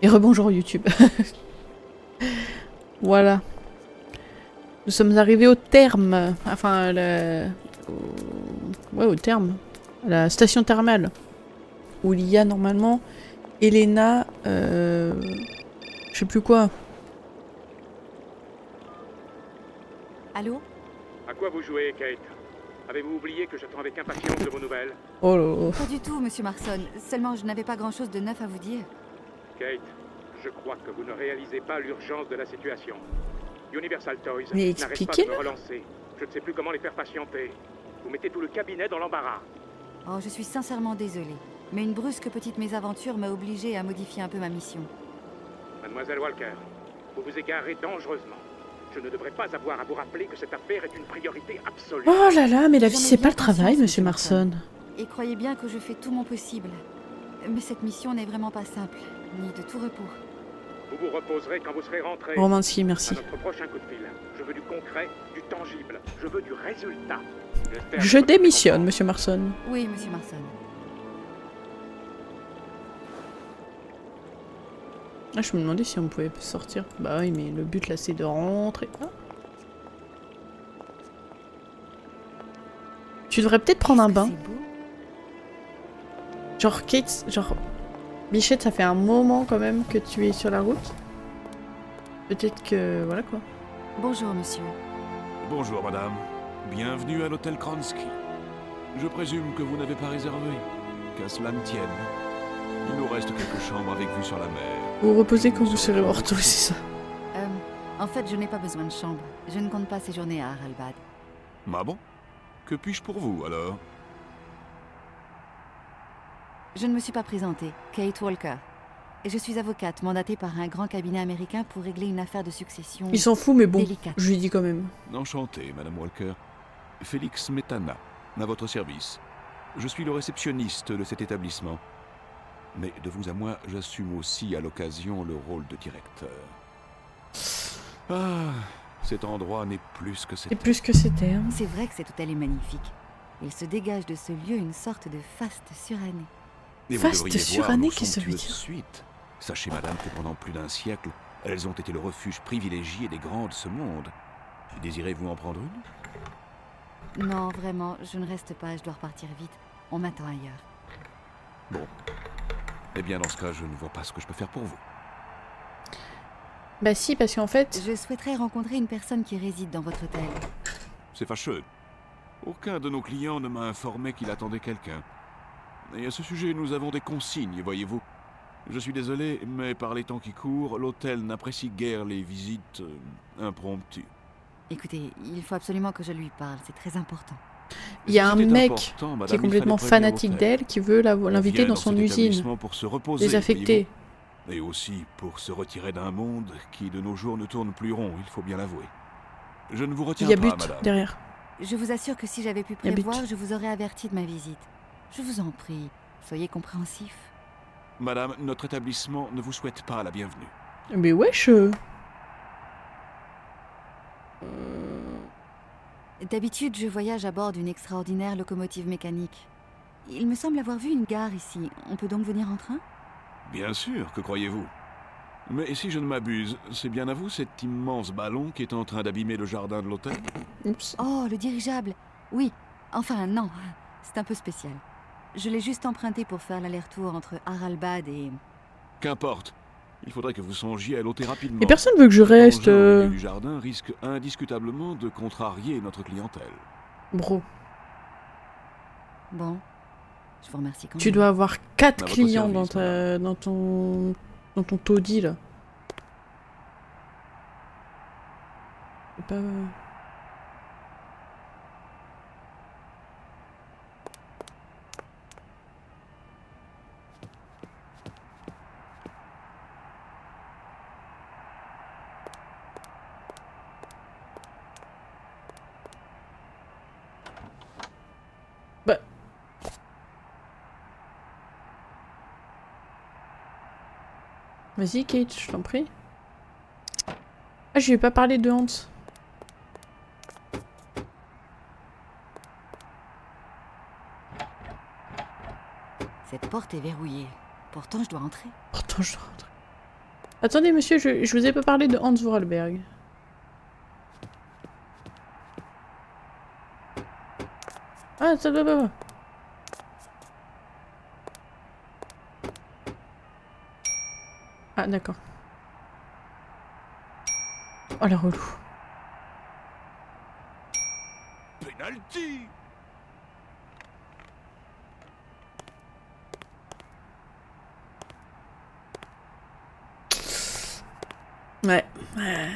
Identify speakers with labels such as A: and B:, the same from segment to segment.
A: Et rebonjour YouTube. Voilà. Nous sommes arrivés au terme. Enfin, ouais, au terme. À la station thermale. Où il y a normalement Elena... Je sais plus quoi.
B: Allô?
C: À quoi vous jouez, Kate? Avez-vous oublié que j'attends avec impatience de vos nouvelles?
A: Oh là là.
B: Pas du tout, monsieur Marson. Seulement, je n'avais pas grand-chose de neuf à vous dire.
C: Kate, je crois que vous ne réalisez pas l'urgence de la situation. Universal Toys
A: Mais
C: n'arrête pas de
A: expliquez-le.
C: me relancer. Je ne sais plus comment les faire patienter. Vous mettez tout le cabinet dans l'embarras.
B: Oh, je suis sincèrement désolée. Mais une brusque petite mésaventure m'a obligée à modifier un peu ma mission.
C: Mademoiselle Walker, vous vous égarez dangereusement. Je ne devrais pas avoir à vous rappeler que cette affaire est une priorité absolue.
A: Oh là là, mais la vie
B: J'en ai
A: c'est
B: bien
A: pas le travail,
B: conscience,
A: monsieur Marson.
B: Et croyez bien que je fais tout mon possible. Mais cette mission n'est vraiment pas simple, ni de tout repos.
C: Vous vous reposerez quand vous serez rentré.
A: Romansky,
C: À
A: merci.
C: notre prochain coup de fil. Je veux du concret, du tangible. Je veux du résultat. J'espère
A: Je
C: que vous
A: démissionne,
C: comprenez.
A: monsieur Marson.
B: Oui, monsieur Marson.
A: Ah, je me demandais si on pouvait sortir. Bah oui, mais le but là c'est de rentrer. Ah. Tu devrais peut-être prendre un
B: Qu'est-ce que
A: bain.
B: c'est beau.
A: Genre Kate, genre Bichette, ça fait un moment quand même que tu es sur la route. Peut-être que voilà quoi.
B: Bonjour, monsieur.
D: Bonjour madame, bienvenue à l'hôtel Kransky. Je présume que vous n'avez pas réservé. Qu'à cela ne tienne. Il nous reste quelques chambres avec vue sur la mer.
A: Vous reposez quand vous serez mort, oui, c'est ça.
B: En fait, je n'ai pas besoin de chambre. Je ne compte pas séjourner à Haralbad.
D: Ah bon? Que puis-je pour vous alors?
B: Je ne me suis pas présentée. Kate Walker. Et je suis avocate, mandatée par un grand cabinet américain pour régler une affaire de succession
A: Il s'en fout, mais bon,
B: délicate.
A: je lui dis quand même.
D: Enchanté, madame Walker. Félix Metana, à votre service. Je suis le réceptionniste de cet établissement. Mais de vous à moi, j'assume aussi à l'occasion le rôle de directeur. Ah, cet endroit n'est plus que
A: Et
D: c'était.
A: plus que c'était, hein.
B: C'est vrai que cet hôtel est magnifique. Il se dégage de ce lieu une sorte de faste surannée.
D: Et vous
A: Vaste
D: devriez voir
A: surannée,
D: nos
A: qu'est-ce que ça veut
D: somptueuses
A: dire?
D: suites. Sachez, madame, que pendant plus d'un siècle, elles ont été le refuge privilégié des grands de ce monde. Désirez-vous en prendre une?
B: Non, vraiment, je ne reste pas, je dois repartir vite. On m'attend ailleurs.
D: Bon. Eh bien, dans ce cas, je ne vois pas ce que je peux faire pour vous.
A: Bah si, parce qu'en fait...
B: Je souhaiterais rencontrer une personne qui réside dans votre hôtel.
D: C'est fâcheux. Aucun de nos clients ne m'a informé qu'il attendait quelqu'un. Et à ce sujet, nous avons des consignes, voyez-vous. Je suis désolé, mais par les temps qui courent, l'hôtel n'apprécie guère les visites impromptues.
B: Écoutez, il faut absolument que je lui parle, c'est très important.
A: Il y a un
D: Si c'était
A: mec
D: important, madame,
A: qui est
D: il
A: complètement
D: fallait prévenir
A: fanatique
D: l'hôtel.
A: d'elle, qui veut
D: On
A: l'inviter
D: vient
A: dans son
D: cet
A: usine.
D: établissement pour se reposer,
A: Désaffectée.
D: voyez-vous. Et aussi pour se retirer d'un monde qui, de nos jours, ne tourne plus rond, il faut bien l'avouer. Je ne vous
A: Il
D: retiens
A: y a
D: pas,
A: but
D: madame.
A: derrière.
B: Je vous assure que si j'avais pu
A: Il y a but.
B: prévoir, je vous aurais averti de ma visite. Je vous en prie, soyez compréhensif.
D: Madame, notre établissement ne vous souhaite pas la bienvenue.
A: Mais wesh
B: D'habitude, je voyage à bord d'une extraordinaire locomotive mécanique. Il me semble avoir vu une gare ici. On peut donc venir en train?
D: Bien sûr, que croyez-vous? Mais si je ne m'abuse, c'est bien à vous cet immense ballon qui est en train d'abîmer le jardin de l'hôtel?
A: Oups.
B: Oh, le dirigeable. Oui, enfin non, c'est un peu spécial. Je l'ai juste emprunté pour faire l'aller-retour entre Haralbad et...
D: Qu'importe. Il faudrait que vous songiez à l'ôter rapidement.
A: Et personne veut que je reste...
D: L'engin au milieu du jardin risque indiscutablement de contrarier notre clientèle.
A: Bro,
B: Bon, je vous remercie quand
A: tu
B: même.
A: dois avoir 4
D: À votre
A: clients
D: service,
A: dans ton taudis, là. C'est pas... Bah... Vas-y, Kate, je t'en prie. Ah, je lui ai pas parlé de Hans.
B: Cette porte est verrouillée. Pourtant, je dois entrer.
A: Pourtant, je dois rentrer. Attendez, monsieur, je vous ai pas parlé de Hans Vorarlberg. Ah, ça va. Ah, d'accord. Oh, la relou.
D: Penalty!
A: Ouais.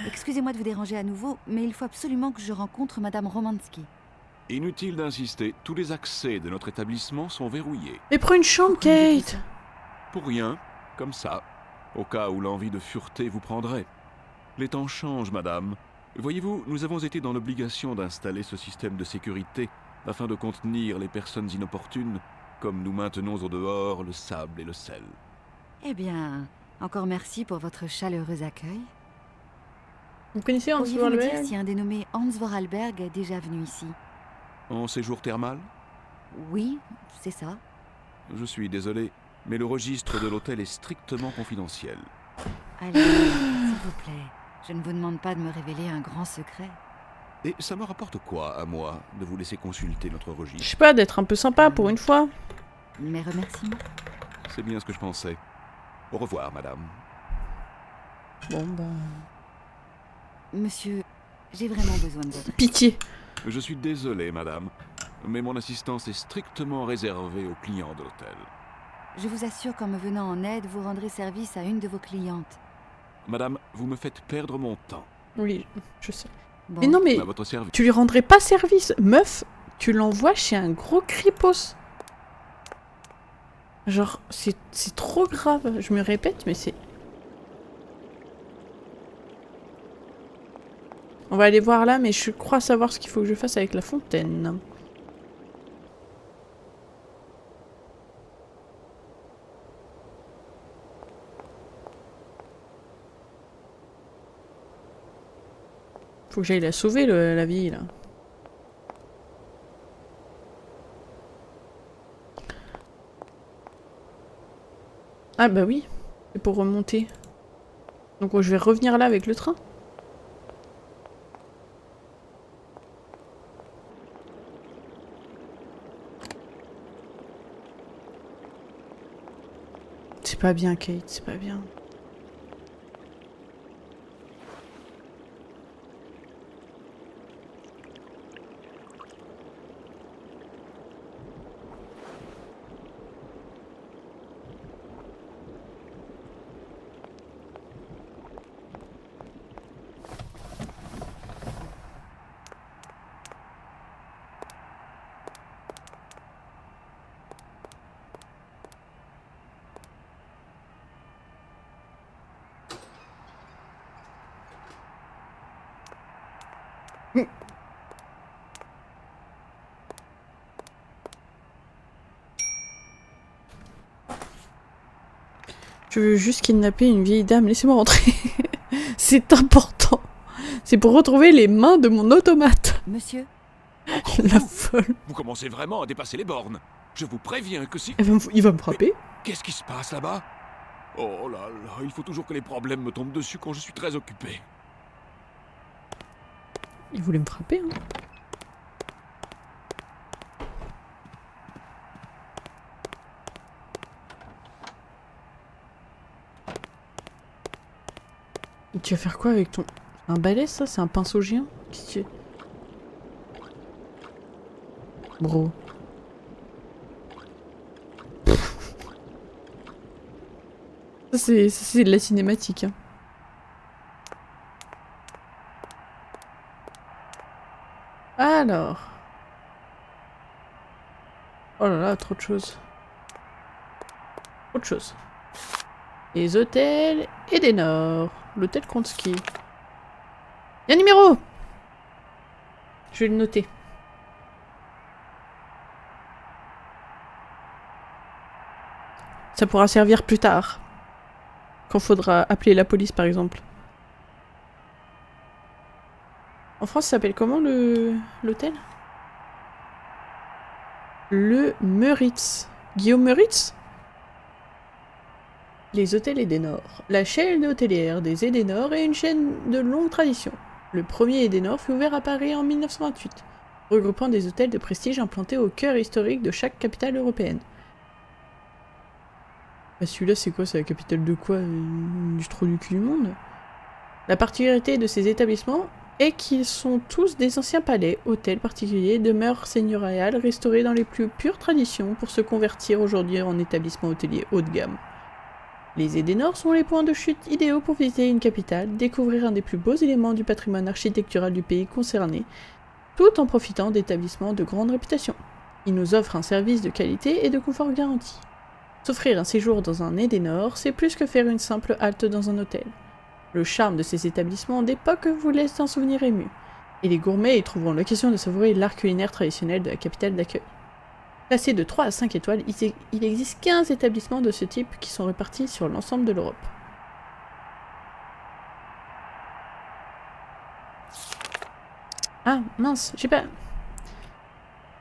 B: Excusez-moi de vous déranger à nouveau, mais il faut absolument que je rencontre Madame Romansky.
D: Inutile d'insister, tous les accès de notre établissement sont verrouillés.
A: Mais prends une chambre,
B: Pourquoi me dites
A: Kate.
D: Pour rien, comme ça, au cas où l'envie de fureté vous prendrait. Les temps changent, madame. Voyez-vous, nous avons été dans l'obligation d'installer ce système de sécurité afin de contenir les personnes inopportunes, comme nous maintenons au dehors le sable et le sel.
B: Eh bien, encore merci pour votre chaleureux accueil.
A: Vous connaissez Hans
B: Pourriez-vous me dire
A: Vorarlberg?
B: si un dénommé Hans Vorarlberg est déjà venu ici?
D: En séjour thermal?
B: Oui, c'est ça.
D: Je suis désolé, mais le registre de l'hôtel est strictement confidentiel.
B: Allez, s'il vous plaît, je ne vous demande pas de me révéler un grand secret.
D: Et ça me rapporte quoi, à moi, de vous laisser consulter notre
A: Je
D: registre?
A: sais pas, d'être un peu sympa pour une fois.
B: Mes remerciements.
D: C'est bien ce que je pensais. Au revoir, madame.
A: Bon, bah...
B: Monsieur, j'ai vraiment besoin de votre aide.
A: Pitié.
D: Je suis désolé, madame, mais mon assistance est strictement réservée aux clients de l'hôtel.
B: Je vous assure qu'en me venant en aide, vous rendrez service à une de vos clientes.
D: Madame, vous me faites perdre mon temps.
A: Oui, je sais.
B: Bon,
A: Mais non, mais
D: À votre service.
A: tu lui rendrais pas service. Meuf, tu l'envoies chez un gros cripos. Genre, c'est trop grave. Je me répète, mais c'est... On va aller voir là, mais je crois savoir ce qu'il faut que je fasse avec la fontaine. Faut que j'aille la sauver, la vieille, là. Ah bah oui, c'est pour remonter. Donc je vais revenir là avec le train. C'est pas bien, Kate, c'est pas bien. Je veux juste kidnapper une vieille dame, laissez-moi rentrer. C'est important. C'est pour retrouver les mains de mon automate.
B: Monsieur,
A: La folle.
D: Vous commencez vraiment à dépasser les bornes. Je vous préviens que si...
A: Il va me frapper.
D: Qu'est-ce qui se passe là-bas? Oh là là, il faut toujours que les problèmes me tombent dessus quand je suis très occupé.
A: Il voulait me frapper, hein. Et tu vas faire quoi avec ton... Un balai, ça? C'est un pinceau géant? Qu'est-ce que tu... Bro. Ça, c'est de la cinématique, hein. Alors... Oh là là, trop de choses. Trop de choses. Des hôtels et des nords. L'hôtel Kronsky. Il y a un numéro! Je vais le noter. Ça pourra servir plus tard. Quand faudra appeler la police, par exemple. En France, ça s'appelle comment l'hôtel? Le Meurice. Guillaume Meurice? Les hôtels Edenor. La chaîne hôtelière des Edenor est une chaîne de longue tradition. Le premier Edenor fut ouvert à Paris en 1928, regroupant des hôtels de prestige implantés au cœur historique de chaque capitale européenne. Bah celui-là c'est quoi? C'est la capitale de quoi? Du trou du cul du monde? La particularité de ces établissements est qu'ils sont tous des anciens palais, hôtels particuliers, demeures seigneuriales restaurées dans les plus pures traditions pour se convertir aujourd'hui en établissements hôteliers haut de gamme. Les Edenor sont les points de chute idéaux pour visiter une capitale, découvrir un des plus beaux éléments du patrimoine architectural du pays concerné, tout en profitant d'établissements de grande réputation. Ils nous offrent un service de qualité et de confort garanti. S'offrir un séjour dans un Edenor, c'est plus que faire une simple halte dans un hôtel. Le charme de ces établissements d'époque vous laisse un souvenir ému, et les gourmets y trouveront l'occasion de savourer l'art culinaire traditionnel de la capitale d'accueil. Classés de 3 à 5 étoiles, il existe 15 établissements de ce type qui sont répartis sur l'ensemble de l'Europe. Ah, mince, j'ai pas...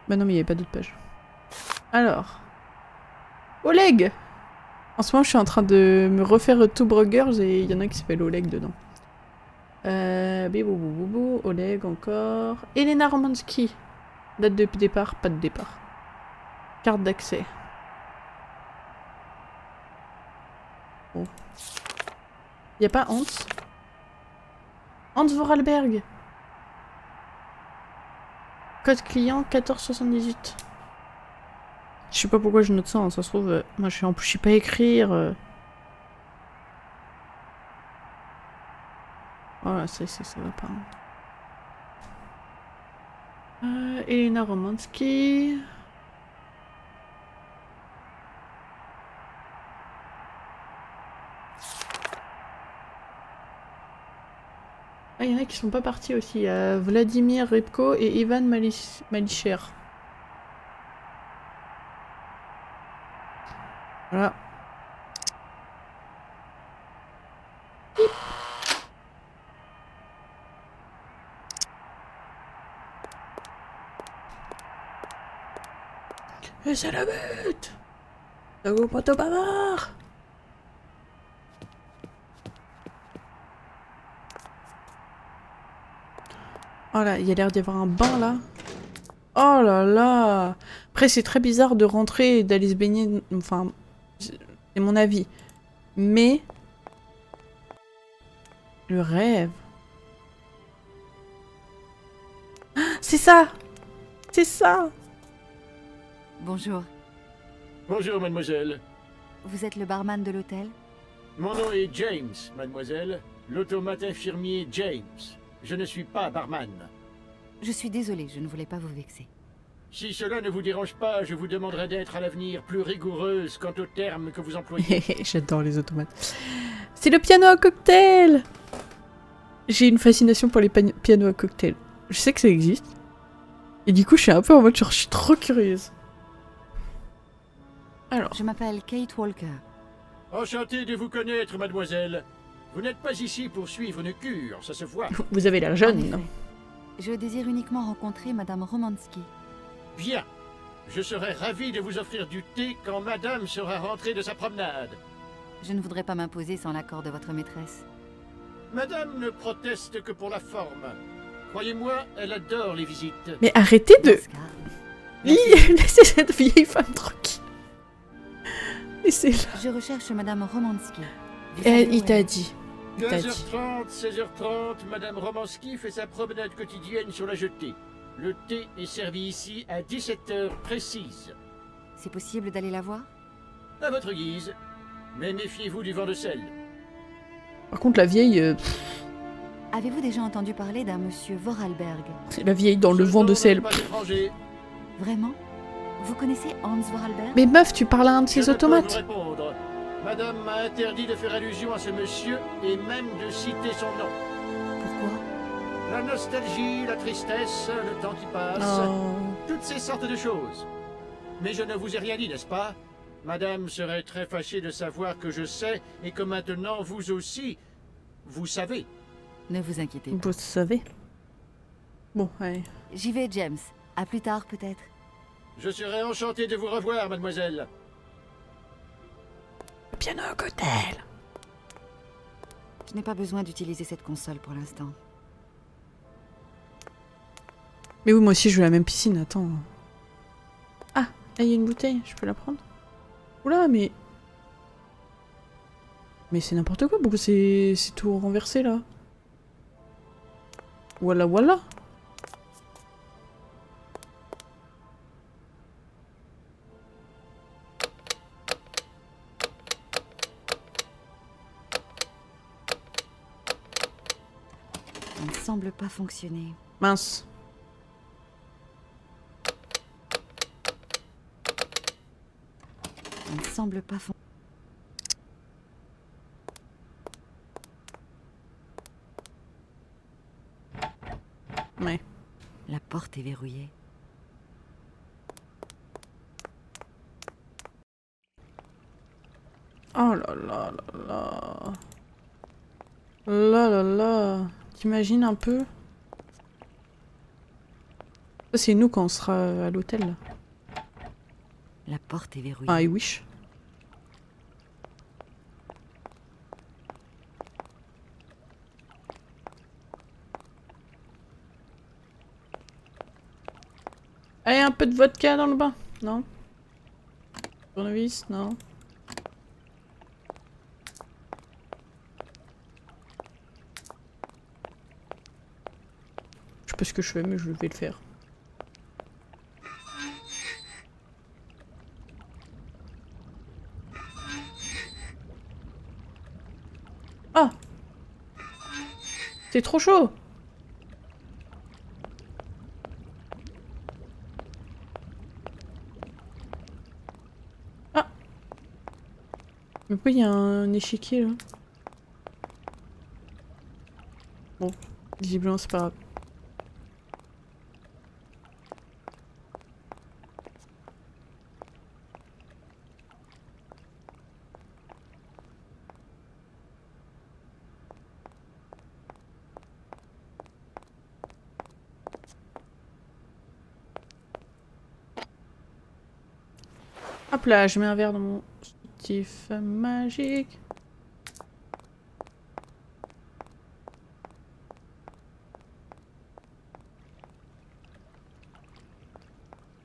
A: Bah non, mais il n'y avait pas d'autres pages. Alors... Oleg! En ce moment, je suis en train de me refaire Two Brothers et il y en a qui s'appelle Oleg dedans. Bibou, Oleg encore. Elena Romansky. Date de départ, pas de départ. Carte d'accès. Bon. Y a pas Hans? Hans Vorarlberg. Code client 1478. Je sais pas pourquoi je note ça, hein. Ça se trouve, moi je sais pas écrire. Voilà, ça va pas. Elena Romansky. Ah, il y en a qui sont pas partis aussi. Il y a Vladimir Rybko et Ivan Malicher. Voilà. Et c'est la bête! Ça vous pas bavard! Oh là, il y a l'air d'y avoir un bain là. Oh là là! Après, c'est très bizarre de rentrer et d'aller se baigner. Enfin, c'est mon avis. Mais. Le rêve. Ah, c'est ça! C'est ça!
B: Bonjour.
E: Bonjour, mademoiselle.
B: Vous êtes le barman de l'hôtel?
E: Mon nom est James, mademoiselle. L'automate infirmier James. Je ne suis pas barman.
B: Je suis désolée, je ne voulais pas vous vexer.
E: Si cela ne vous dérange pas, je vous demanderai d'être à l'avenir plus rigoureuse quant aux termes que vous employez.
A: J'adore les automates. C'est le piano à cocktail! J'ai une fascination pour les pianos à cocktail. Je sais que ça existe. Et du coup, je suis un peu en mode genre, je suis trop curieuse. Alors.
B: Je m'appelle Kate Walker.
E: Enchanté de vous connaître, mademoiselle. Vous n'êtes pas ici pour suivre une cure, ça se voit.
A: Vous avez l'air
B: En
A: jeune,
B: effet.
A: non?
B: Je désire uniquement rencontrer Madame Romansky.
E: Bien. Je serai ravi de vous offrir du thé quand madame sera rentrée de sa promenade.
B: Je ne voudrais pas m'imposer sans l'accord de votre maîtresse.
E: Madame ne proteste que pour la forme. Croyez-moi, elle adore les visites.
A: Mais arrêtez de...
B: Dans ce cas,
A: Laissez cette vieille femme tranquille. Laissez-la.
B: je recherche Madame Romansky. Vous savez où
A: Il t'a
B: elle est?
A: dit. Il t'a dit.
E: 15h30, 16h30, Madame Romansky fait sa promenade quotidienne sur la jetée. Le thé est servi ici à 17h précises.
B: C'est possible d'aller la voir?
E: À votre guise. Mais méfiez-vous du vent de sel.
A: Par contre, la vieille...
B: Avez-vous déjà entendu parler d'un monsieur Vorarlberg?
A: c'est la vieille dans le
E: Ce
A: vent de
E: nom
A: sel.
E: n'est pas étranger.
B: Vraiment? Vous connaissez Hans Vorarlberg?
A: Mais meuf, tu parles à un de
E: Je
A: ces
E: ne peux
A: automates.
E: vous répondre. Madame m'a interdit de faire allusion à ce monsieur et même de citer son nom.
B: Pourquoi?
E: La nostalgie, la tristesse, le temps qui passe,
A: Oh.
E: toutes ces sortes de choses. Mais je ne vous ai rien dit, n'est-ce pas? Madame serait très fâchée de savoir que je sais et que maintenant vous aussi, vous savez.
B: Ne vous inquiétez pas.
A: Vous savez. Bon, allez.
B: J'y vais, James. À plus tard, peut-être.
E: Je serais enchanté de vous revoir, mademoiselle.
A: Pianoc Hotel.
B: Je n'ai pas besoin d'utiliser cette console pour l'instant.
A: Mais oui, moi aussi je veux la même piscine, attends. Ah, là il y a une bouteille, je peux la prendre? Oula, mais... Mais c'est n'importe quoi, pourquoi c'est tout renversé là? Voilà, voilà.
B: Ça ne semble pas fonctionner.
A: Mince.
B: Ça ne semble pas fonctionner.
A: Ouais.
B: La porte est verrouillée.
A: Oh là là là là. Là là là. T'imagines un peu? Ça c'est nous quand on sera à l'hôtel là.
B: La porte est verrouillée.
A: Ah, I wish. Allez, un peu de vodka dans le bain. Non? Tournevis, non? Je sais pas ce que je fais, mais je vais le faire. Ah! C'est trop chaud! Ah! Mais pourquoi il y a un échiquier là? Bon, visiblement c'est pas grave. Hop là, je mets un verre dans mon soutif magique.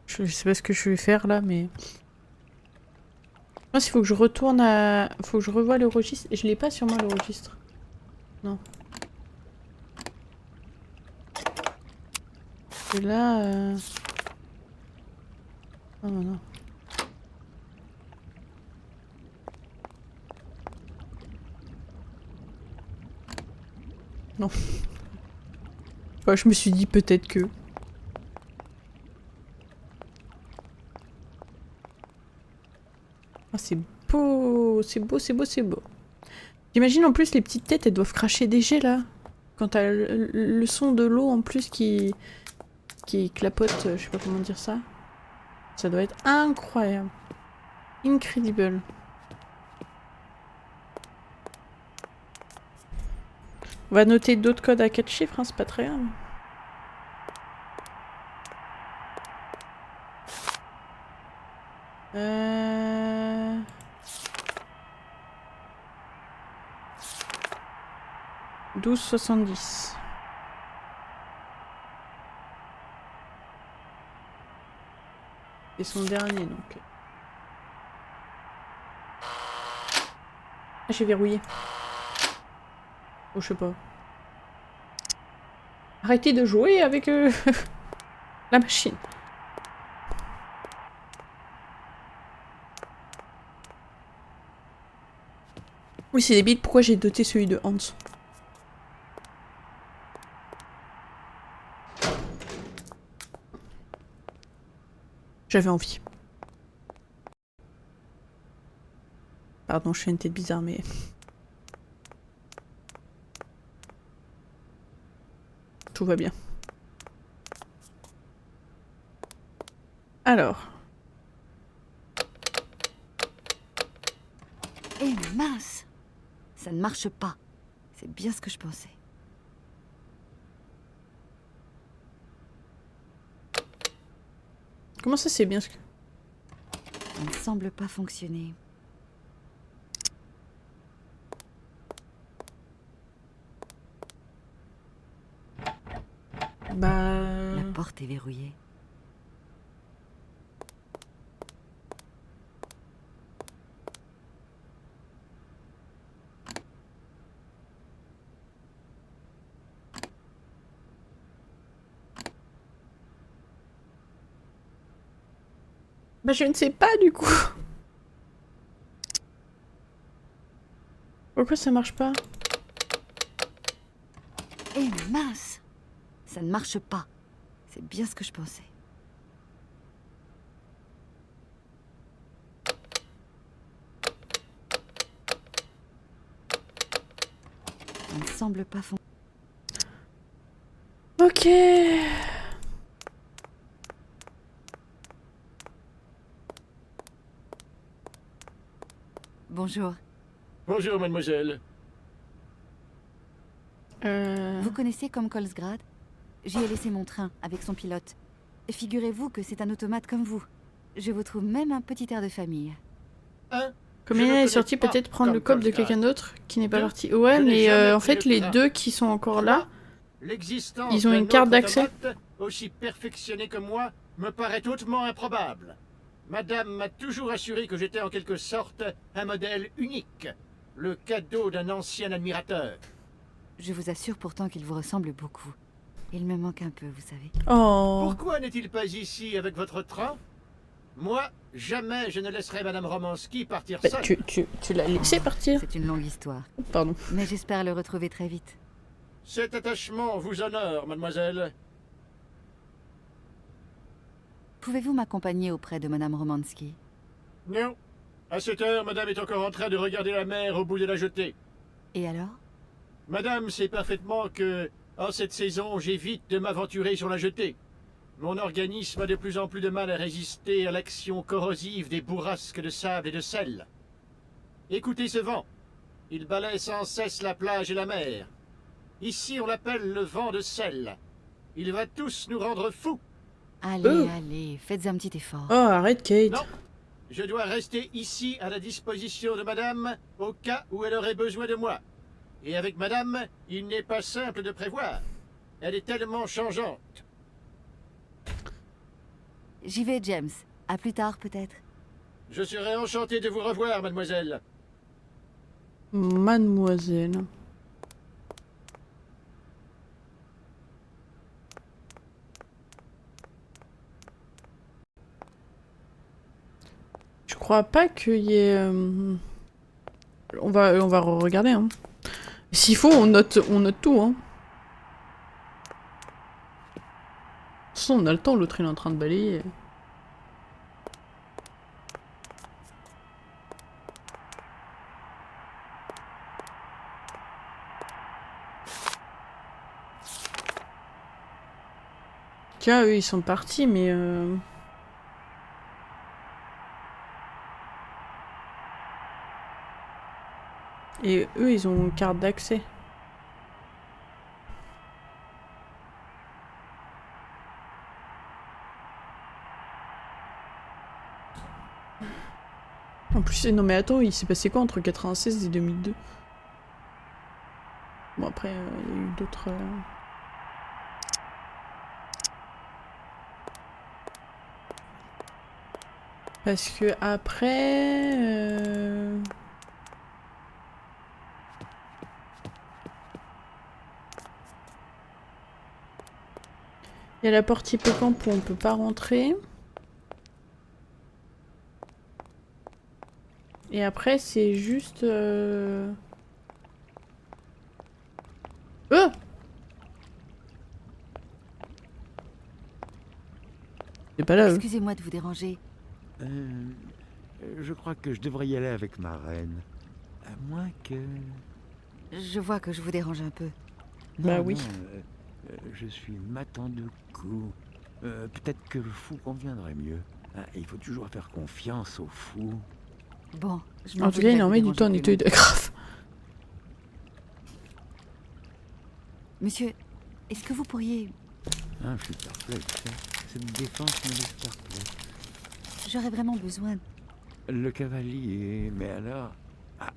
A: Je sais pas ce que je vais faire là, mais... Je pense qu'il faut que je retourne à... Faut que je revoie le registre. Je l'ai pas sur moi le registre. Non. Et là... Non, non, non. Non. Ouais, je me suis dit peut-être que... Ah, c'est beau, c'est beau, c'est beau, c'est beau. J'imagine en plus les petites têtes, elles doivent cracher des jets là. Quand t'as le son de l'eau en plus qui clapote, je sais pas comment dire ça. Ça doit être incroyable. Incredible. On va noter d'autres codes à 4 chiffres, hein, c'est pas très grave. Euh... 12,70. C'est son dernier donc. Ah, j'ai verrouillé. Oh, je sais pas. Arrêtez de jouer avec la machine. Oui, c'est débile. Pourquoi j'ai doté celui de Hans? J'avais envie. Pardon, je fais une tête bizarre, mais... Tout va bien. Alors...
B: Eh mince! Ça ne marche pas. C'est bien ce que je pensais.
A: Comment ça, c'est bien ce que...
B: Ça ne semble pas fonctionner.
A: Bah...
B: La porte est verrouillée.
A: Bah je ne sais pas du coup. Pourquoi ça marche pas?
B: Eh mince! Ça ne marche pas. C'est bien ce que je pensais. Ça ne semble pas fonctionner.
A: Ok.
B: Bonjour.
E: Bonjour, mademoiselle.
B: Vous connaissez comme Kolsgrad? J'y ai laissé mon train avec son pilote. Figurez-vous que c'est un automate comme vous. Je vous trouve même un petit air de famille.
E: Hein?
A: Comme
E: Je ne
A: il est
E: connais
A: sorti,
E: pas
A: peut-être prendre le
E: comme
A: cop de
E: Kolsgrad.
A: quelqu'un d'autre qui n'est pas
E: Deux,
A: parti. Ouais,
E: je n'ai
A: mais
E: jamais
A: en
E: pris
A: fait,
E: le
A: les
E: train.
A: deux qui sont encore là,
E: L'existence
A: ils ont une
E: d'un
A: carte
E: autre
A: d'accès.
E: automate, aussi perfectionné que moi, me paraît hautement improbable. Madame m'a toujours assuré que j'étais en quelque sorte un modèle unique, le cadeau d'un ancien admirateur.
B: Je vous assure pourtant qu'il vous ressemble beaucoup. Il me manque un peu, vous savez.
A: Oh.
E: Pourquoi n'est-il pas ici avec votre train? Moi, jamais je ne laisserai Madame Romanski partir
A: Bah,
E: seule.
A: tu l'as laissé partir.
B: C'est une longue histoire.
A: Pardon.
B: Mais j'espère le retrouver très vite.
E: Cet attachement vous honore, mademoiselle.
B: Pouvez-vous m'accompagner auprès de Madame Romanski?
E: Non. À cette heure, Madame est encore en train de regarder la mer au bout de la jetée.
B: Et alors?
E: Madame sait parfaitement que, en cette saison, j'évite de m'aventurer sur la jetée. Mon organisme a de plus en plus de mal à résister à l'action corrosive des bourrasques de sable et de sel. Écoutez ce vent. Il balaie sans cesse la plage et la mer. Ici, on l'appelle le vent de sel. Il va tous nous rendre fous.
B: Allez, allez, faites un petit effort.
A: Oh, arrête, Kate.
E: Non. Je dois rester ici à la disposition de Madame au cas où elle aurait besoin de moi. Et avec Madame, il n'est pas simple de prévoir. Elle est tellement changeante.
B: J'y vais, James. À plus tard, peut-être.
E: Je serais enchanté de vous revoir, mademoiselle.
A: Mademoiselle. Je crois pas qu'il y ait... On va regarder, hein. S'il faut, on note tout, hein. De toute façon, on a le temps, l'autre il est en train de balayer. Tiens, eux ils sont partis, mais... Et eux, ils ont une carte d'accès. En plus, non mais attends, il s'est passé quoi entre 96 et 2002? Bon après, il y a eu d'autres... Parce que après... Il y a la porte hippocampe où on peut pas rentrer. Et après, c'est juste... C'est pas là, eux.
B: Excusez-moi de vous déranger.
F: Je crois que je devrais y aller avec ma reine. À moins que...
B: Je vois que je vous dérange un peu.
A: Bah
F: Non,
A: oui.
F: non, je suis matin de coup. Peut-être que le fou conviendrait mieux. Ah, il faut toujours faire confiance aux fous.
B: Bon, je
A: En tout cas, il en met du temps à nettoyer de grave.
B: Monsieur, est-ce que vous pourriez...
F: Ah, je suis perplexe. Cette défense me laisse perplexe.
B: J'aurais vraiment besoin...
F: Le cavalier, mais alors... Ah,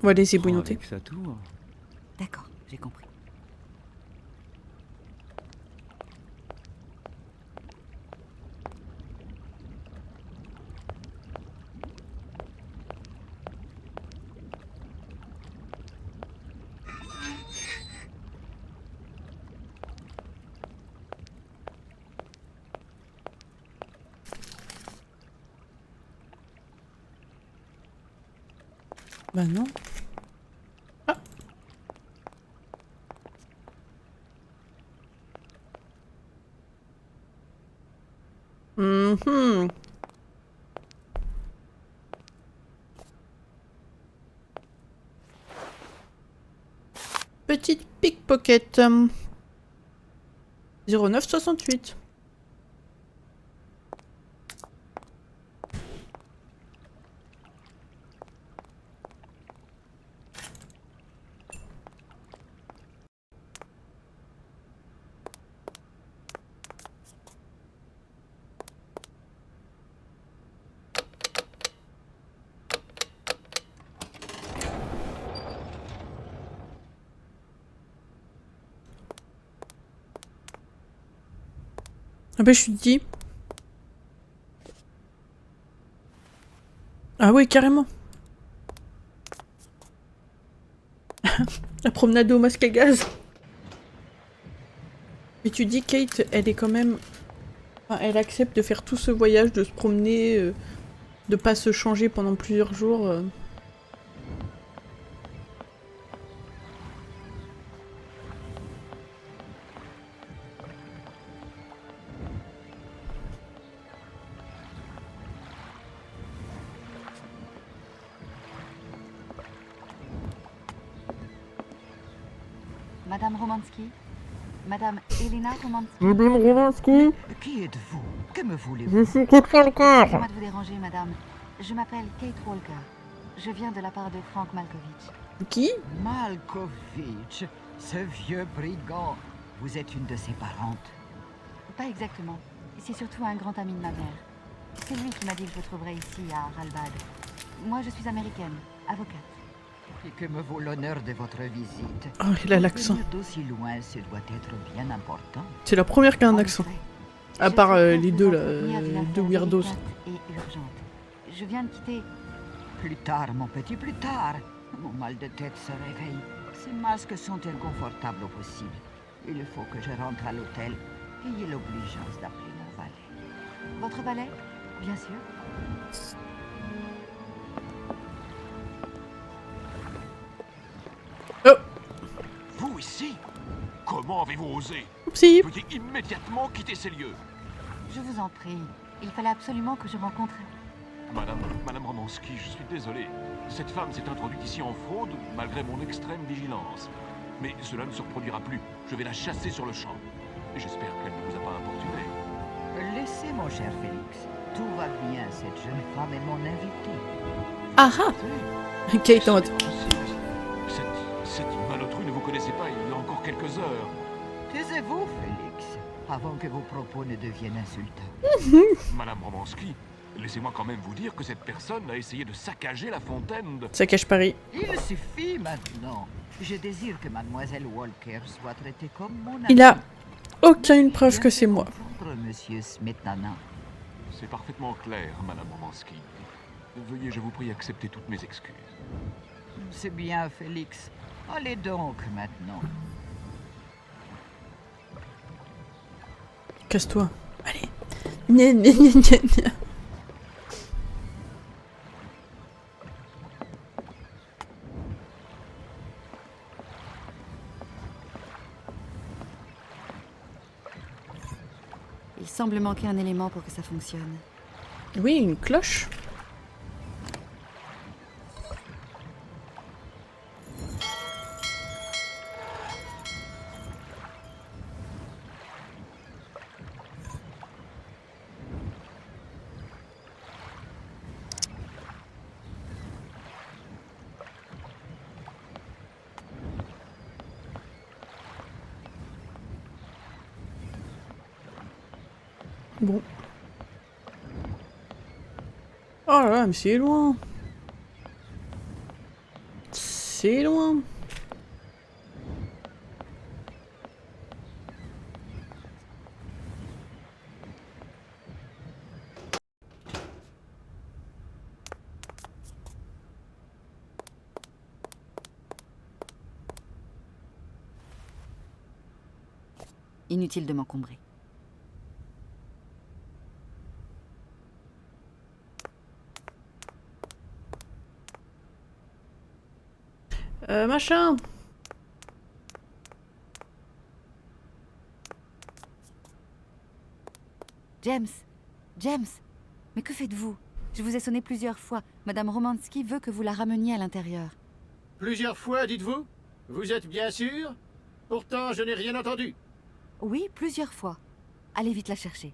A: On va laisser
F: prends
A: bouillanter.
F: avec sa tour.
B: D'accord, j'ai compris.
A: Bah non. Ah. Mhm. Petite pickpocket. 0968. Ah bah je suis dit. Ah oui, carrément. La promenade au masque à gaz. Mais tu dis Kate, elle est quand même... Enfin, elle accepte de faire tout ce voyage, de se promener, de pas se changer pendant plusieurs jours.
B: Madame Romansky? Madame Elena Romansky?
A: Madame Romansky,
G: Qui êtes-vous? Que me voulez-vous?
A: je suis Kate Walker.
B: Excusez-moi de vous déranger, madame. Je m'appelle Kate Walker. Je viens de la part de Frank Malkovich.
A: Qui?
G: Malkovich, ce vieux brigand. Vous êtes une de ses parentes.
B: Pas exactement. C'est surtout un grand ami de ma mère. C'est lui qui m'a dit que je le trouverais ici, à Ralbad. Moi, je suis américaine, avocate.
G: Et que me vaut l'honneur de votre visite?
A: Oh, il a l'accent.
G: Venir d'aussi loin, ce doit être bien important.
A: C'est la première qui a un
B: En
A: accent.
B: effet,
A: À
B: je
A: part
B: souhaiterais
A: les
B: vous
A: deux là,
B: entretenir d'une
A: deux
B: affaire
A: weirdos.
B: délicate et urgente. Je viens de quitter...
G: Plus tard, mon petit, plus tard. Mon mal de tête se réveille. Ces masques sont inconfortables au possible. Il faut que je rentre à l'hôtel. Ayez l'obligeance d'appeler mon valet.
B: Votre valet? Bien sûr.
A: Oh,
H: Vous ici? Comment avez-vous osé?
A: oupsie.
H: Veuillez immédiatement quitter ces lieux.
B: Je vous en prie. Il fallait absolument que je rencontre...
H: Madame Romansky, je suis désolé. Cette femme s'est introduite ici en fraude, malgré mon extrême vigilance. Mais cela ne se reproduira plus. Je vais la chasser sur le champ. Et j'espère qu'elle ne vous a pas importuné.
G: Laissez, mon cher Félix. Tout va bien, cette jeune femme est mon invitée.
A: Ah ah. Kate en mode...
H: Cette malotrue ne vous connaissait pas il y a encore quelques heures.
G: Taisez-vous, Félix, avant que vos propos ne deviennent insultants.
H: Madame Romansky, laissez-moi quand même vous dire que cette personne a essayé de saccager la fontaine de...
A: Ça cache Paris.
G: Il suffit maintenant. Je désire que mademoiselle Walker soit traitée comme mon amie.
A: Il a aucune preuve que c'est moi.
G: Monsieur Smetana.
H: C'est parfaitement clair, Madame Romansky. Veuillez, je vous prie, accepter toutes mes excuses.
G: C'est bien, Félix. Allez donc maintenant.
A: Casse-toi. Allez. Gna, gna, gna, gna, gna.
B: Il semble manquer un élément pour que ça fonctionne.
A: Oui, une cloche. Bon. Oh là là, mais c'est loin. C'est loin.
B: Inutile de m'encombrer.
A: Machin.
B: James, James, mais que faites-vous? Je vous ai sonné plusieurs fois. Madame Romansky veut que vous la rameniez à l'intérieur.
E: Plusieurs fois, dites-vous? Vous êtes bien sûr? Pourtant, je n'ai rien entendu.
B: Oui, plusieurs fois. Allez vite la chercher.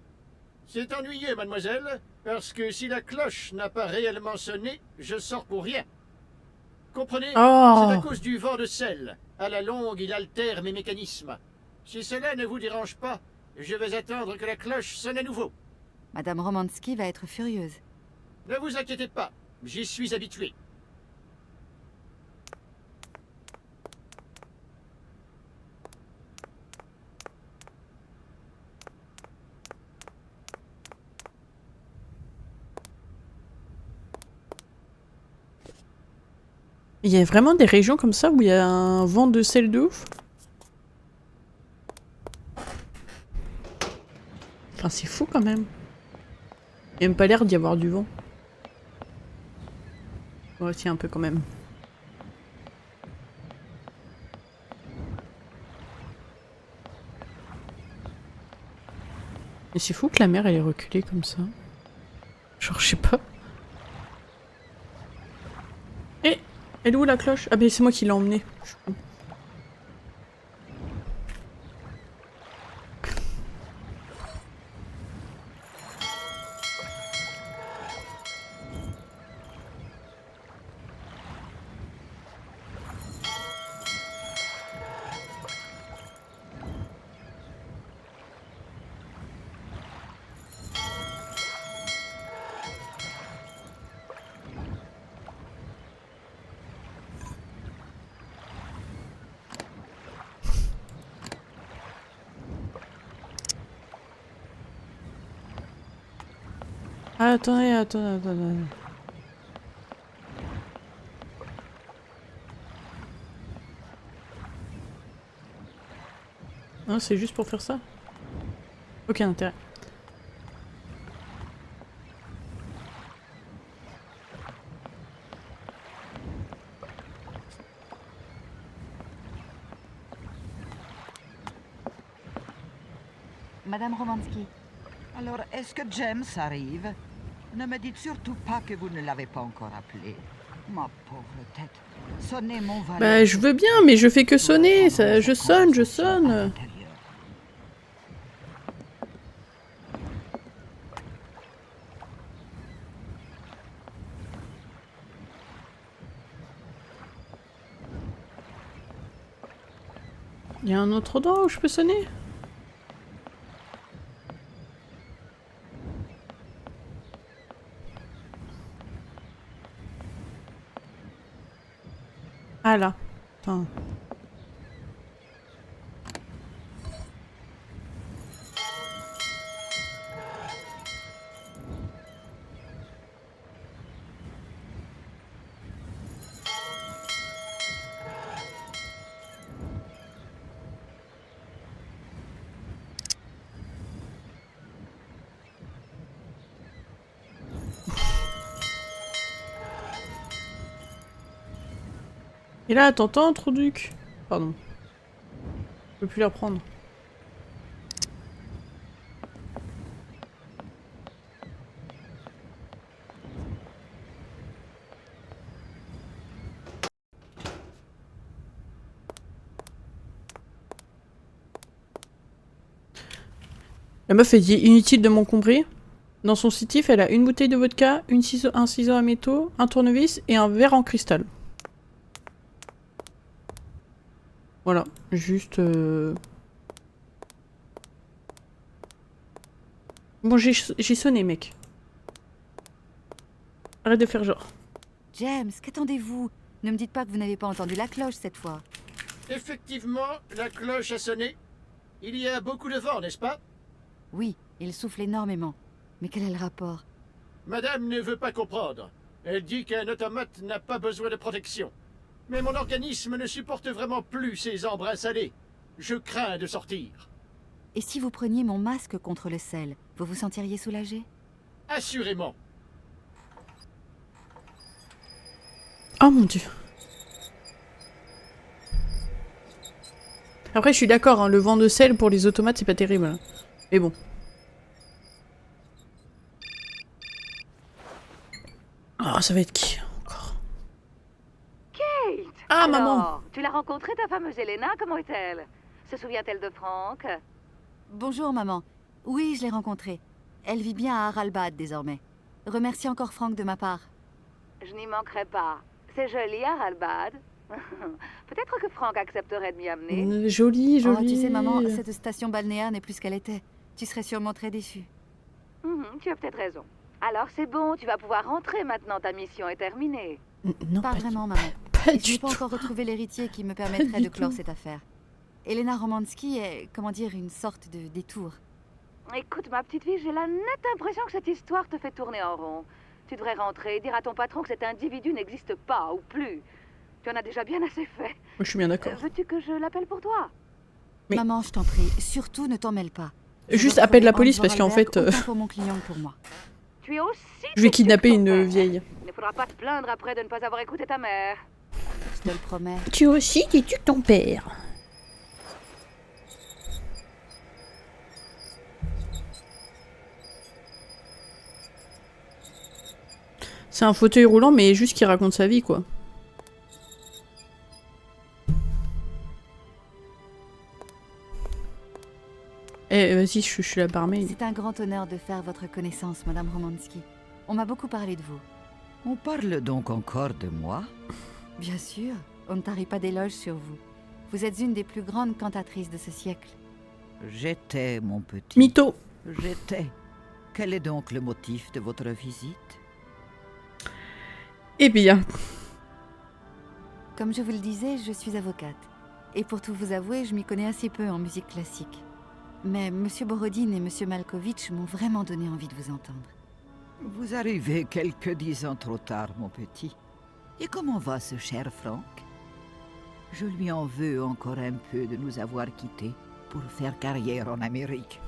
E: C'est ennuyeux, mademoiselle, parce que si la cloche n'a pas réellement sonné, je sors pour rien. Comprenez?
A: Oh.
E: C'est à cause du vent de sel. À la longue, il altère mes mécanismes. Si cela ne vous dérange pas, je vais attendre que la cloche sonne à nouveau.
B: Madame Romansky va être furieuse.
E: Ne vous inquiétez pas, j'y suis habitué.
A: Il y a vraiment des régions comme ça où il y a un vent de sel de ouf. Enfin, c'est fou quand même. Il n'y a même pas l'air d'y avoir du vent. Ouais, si, un peu quand même. Mais c'est fou que la mer elle est reculée comme ça. Genre, je sais pas. Eh, elle est où la cloche? Ah, ben c'est moi qui l'ai emmenée. Je suis con. Ah, attendez. Non, c'est juste pour faire ça? Aucun intérêt.
B: Madame Romansky.
G: Alors, est-ce que James arrive? Ne me dites surtout pas que vous ne l'avez pas encore appelé. Ma pauvre tête. Sonnez mon valet.
A: Bah, je veux bien, mais je fais que sonner. Ça, je sonne. Il y a un autre endroit où je peux sonner? Ah là. Attends. Et là, t'entends, Trouduc? Pardon. Je peux plus la prendre. La meuf est dit inutile de m'encombrer. Dans son citif, elle a une bouteille de vodka, un ciseau à métaux, un tournevis et un verre en cristal. Voilà, juste... Bon, j'ai sonné, mec. Arrête de faire genre.
B: James, qu'attendez-vous? Ne me dites pas que vous n'avez pas entendu la cloche cette fois.
E: Effectivement, la cloche a sonné. Il y a beaucoup de vent, n'est-ce pas?
B: Oui, il souffle énormément. Mais quel est le rapport?
E: Madame ne veut pas comprendre. Elle dit qu'un automate n'a pas besoin de protection. Mais mon organisme ne supporte vraiment plus ces embruns salés. Je crains de sortir.
B: Et si vous preniez mon masque contre le sel, vous vous sentiriez soulagé?
E: Assurément.
A: Oh mon dieu. Après, je suis d'accord, hein, le vent de sel pour les automates, c'est pas terrible. Hein. Mais bon. Ah, ça va être qui encore?
I: Kate!
A: Ah,
I: Alors,
A: maman!
I: Tu l'as rencontrée, ta fameuse Elena? Comment est-elle? Se souvient-elle de Franck?
B: Bonjour, maman. Oui, je l'ai rencontrée. Elle vit bien à Haralbad désormais. Remercie encore Franck de ma part.
I: Je n'y manquerai pas. C'est joli, Haralbad. Peut-être que Franck accepterait de m'y amener.
A: Joli,
B: Oh,
A: joli.
B: tu sais, maman, cette station balnéaire n'est plus ce qu'elle était. Tu serais sûrement très déçue.
I: Tu as peut-être raison. Alors c'est bon, tu vas pouvoir rentrer maintenant, ta mission est terminée.
A: Non,
B: Pas vraiment, maman.
A: Pas
B: Je
A: du
B: n'ai pas
A: tout.
B: encore retrouvé l'héritier qui me permettrait
A: du
B: de clore
A: tout.
B: cette affaire. Elena Romansky est, comment dire, une sorte de détour.
I: Écoute, ma petite fille, j'ai la nette impression que cette histoire te fait tourner en rond. Tu devrais rentrer et dire à ton patron que cet individu n'existe pas, ou plus. Tu en as déjà bien assez fait.
A: Moi, je suis bien d'accord.
I: Veux-tu que je l'appelle pour toi?
A: Mais-
B: Maman, je t'en prie, surtout ne t'en mêle pas. Je
A: Juste
B: veux
A: appelle la
B: retrouver
A: police
B: Hans
A: parce qu'en
B: Vorarlberg
A: fait,
B: autant pour mon client que pour moi.
I: Tu es aussi...
A: je vais
I: têtu
A: kidnapper
I: que ton
A: une
I: père.
A: vieille.
I: Il ne faudra pas te plaindre après de ne pas avoir écouté ta mère.
B: Je te le promets.
A: Tu aussi, t'es-tu que ton père? C'est un fauteuil roulant, mais juste qui raconte sa vie, quoi. Eh, vas-y, je suis la barmaid.
B: C'est un grand honneur de faire votre connaissance, Madame Romansky. On m'a beaucoup parlé de vous.
G: On parle donc encore de moi?
B: Bien sûr, on ne tarit pas d'éloges sur vous. Vous êtes une des plus grandes cantatrices de ce siècle.
G: J'étais, mon petit.
A: Mytho.
G: J'étais. Quel est donc le motif de votre visite?
A: Eh bien,
B: Comme je vous le disais, je suis avocate. Et pour tout vous avouer, je m'y connais assez peu en musique classique. Mais Monsieur Borodine et Monsieur Malkovich m'ont vraiment donné envie de vous entendre.
G: Vous arrivez quelques 10 ans trop tard, mon petit. Et comment va ce cher Franck? Je lui en veux encore un peu de nous avoir quittés pour faire carrière en Amérique.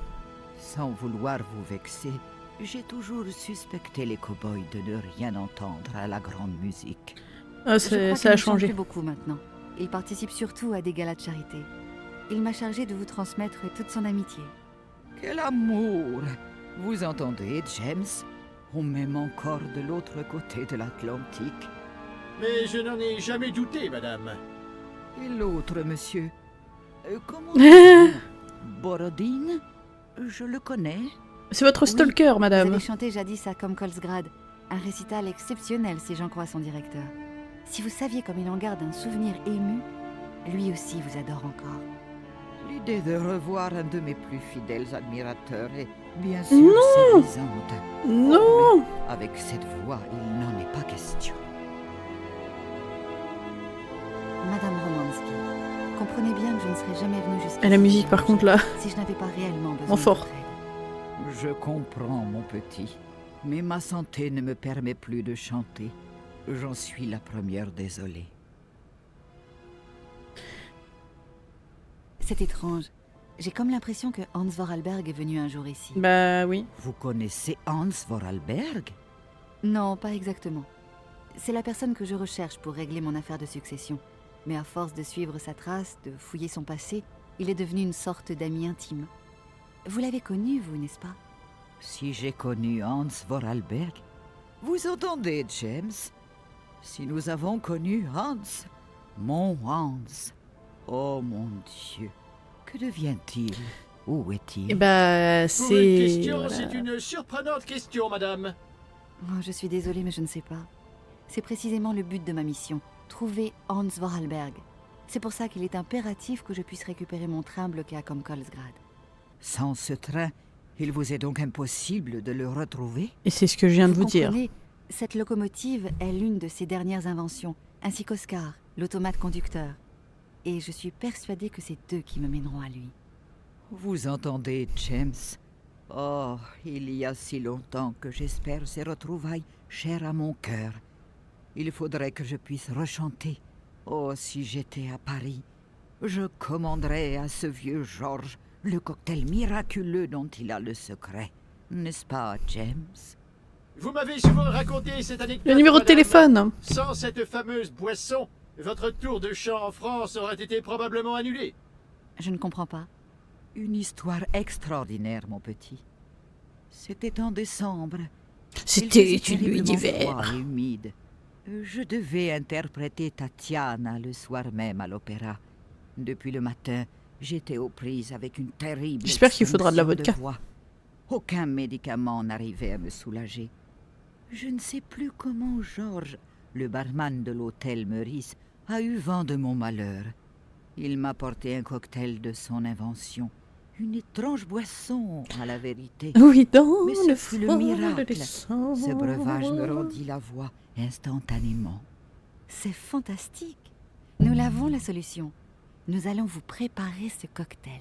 G: Sans vouloir vous vexer, j'ai toujours suspecté les cow-boys de ne rien entendre à la grande musique.
A: ah,
B: Je crois
A: ça a
B: qu'il ne chante
A: changé.
B: plus beaucoup maintenant. Il participe surtout à des galas de charité. Il m'a chargé de vous transmettre toute son amitié.
G: Quel amour! Vous entendez, James? On m'aime encore de l'autre côté de l'Atlantique.
E: Mais je n'en ai jamais douté, madame.
G: Et l'autre, monsieur? Comment dites-vous? Borodine? Je le connais.
A: C'est votre
B: Oui,
A: stalker,
B: Vous
A: madame.
B: avez chanté jadis à Komkolsgrad. Un récital exceptionnel, si j'en crois son directeur. Si vous saviez comme il en garde un souvenir ému, lui aussi vous adore encore.
G: L'idée de revoir un de mes plus fidèles admirateurs est bien sûr séduisante.
A: Non.
G: Avec cette voix, il n'en est pas question.
B: Madame Romansky, comprenez bien que je ne serais jamais venue jusqu'ici.
A: Et la musique, par contre, là.
B: Si je n'avais pas réellement besoin
A: En fort.
B: de votre aide.
G: Je comprends, mon petit. Mais ma santé ne me permet plus de chanter. J'en suis la première désolée.
B: C'est étrange. J'ai comme l'impression que Hans Vorarlberg est venu un jour ici.
A: Bah oui.
G: Vous connaissez Hans Vorarlberg?
B: Non, pas exactement. C'est la personne que je recherche pour régler mon affaire de succession. Mais à force de suivre sa trace, de fouiller son passé, il est devenu une sorte d'ami intime. Vous l'avez connu, vous, n'est-ce pas?
G: Si j'ai connu Hans Vorarlberg? Vous entendez, James? Si nous avons connu Hans, mon Hans. Oh mon Dieu, que devient-il? Où est-il?
A: Eh bah,
E: Pour une
A: c'est...
E: question,
A: voilà.
E: c'est une surprenante question, madame.
B: Oh, je suis désolée, mais je ne sais pas. C'est précisément le but de ma mission, trouver Hans Vorarlberg. C'est pour ça qu'il est impératif que je puisse récupérer mon train bloqué à Komkolsgrad.
G: Sans ce train, il vous est donc impossible de le retrouver?
A: Et c'est ce que je viens de vous dire.
B: Comprenez, cette locomotive est l'une de ses dernières inventions, ainsi qu'Oscar, l'automate conducteur. Et je suis persuadée que c'est eux qui me mèneront à lui.
G: Vous entendez, James? Oh, il y a si longtemps que j'espère ces retrouvailles chères à mon cœur. Il faudrait que je puisse rechanter. Oh, si j'étais à Paris, je commanderais à ce vieux Georges le cocktail miraculeux dont il a le secret. N'est-ce pas, James?
E: Vous m'avez souvent raconté cette anecdote.
A: Le numéro de
E: madame.
A: téléphone.
E: Sans cette fameuse boisson, votre tour de chant en France aurait été probablement annulé.
B: Je ne comprends pas.
G: Une histoire extraordinaire, mon petit. C'était en décembre.
A: C'était
G: Il faisait
A: une nuit
G: terriblement
A: d'hiver.
G: froid et humide. Je devais interpréter Tatiana le soir même à l'opéra. Depuis le matin, j'étais aux prises avec une terrible
A: J'espère qu'il faudra de la
G: extinction
A: vodka.
G: voix. Aucun médicament n'arrivait à me soulager. Je ne sais plus comment Georges, le barman de l'hôtel Meurice, a eu vent de mon malheur. Il m'a porté un cocktail de son invention. Une étrange boisson, à la vérité.
A: Oui, dans
G: Mais ce
A: le
G: fut le
A: fond
G: miracle.
A: de décembre.
G: Ce breuvage me rendit la voix instantanément.
B: C'est fantastique. Nous l'avons, la solution. Nous allons vous préparer ce cocktail.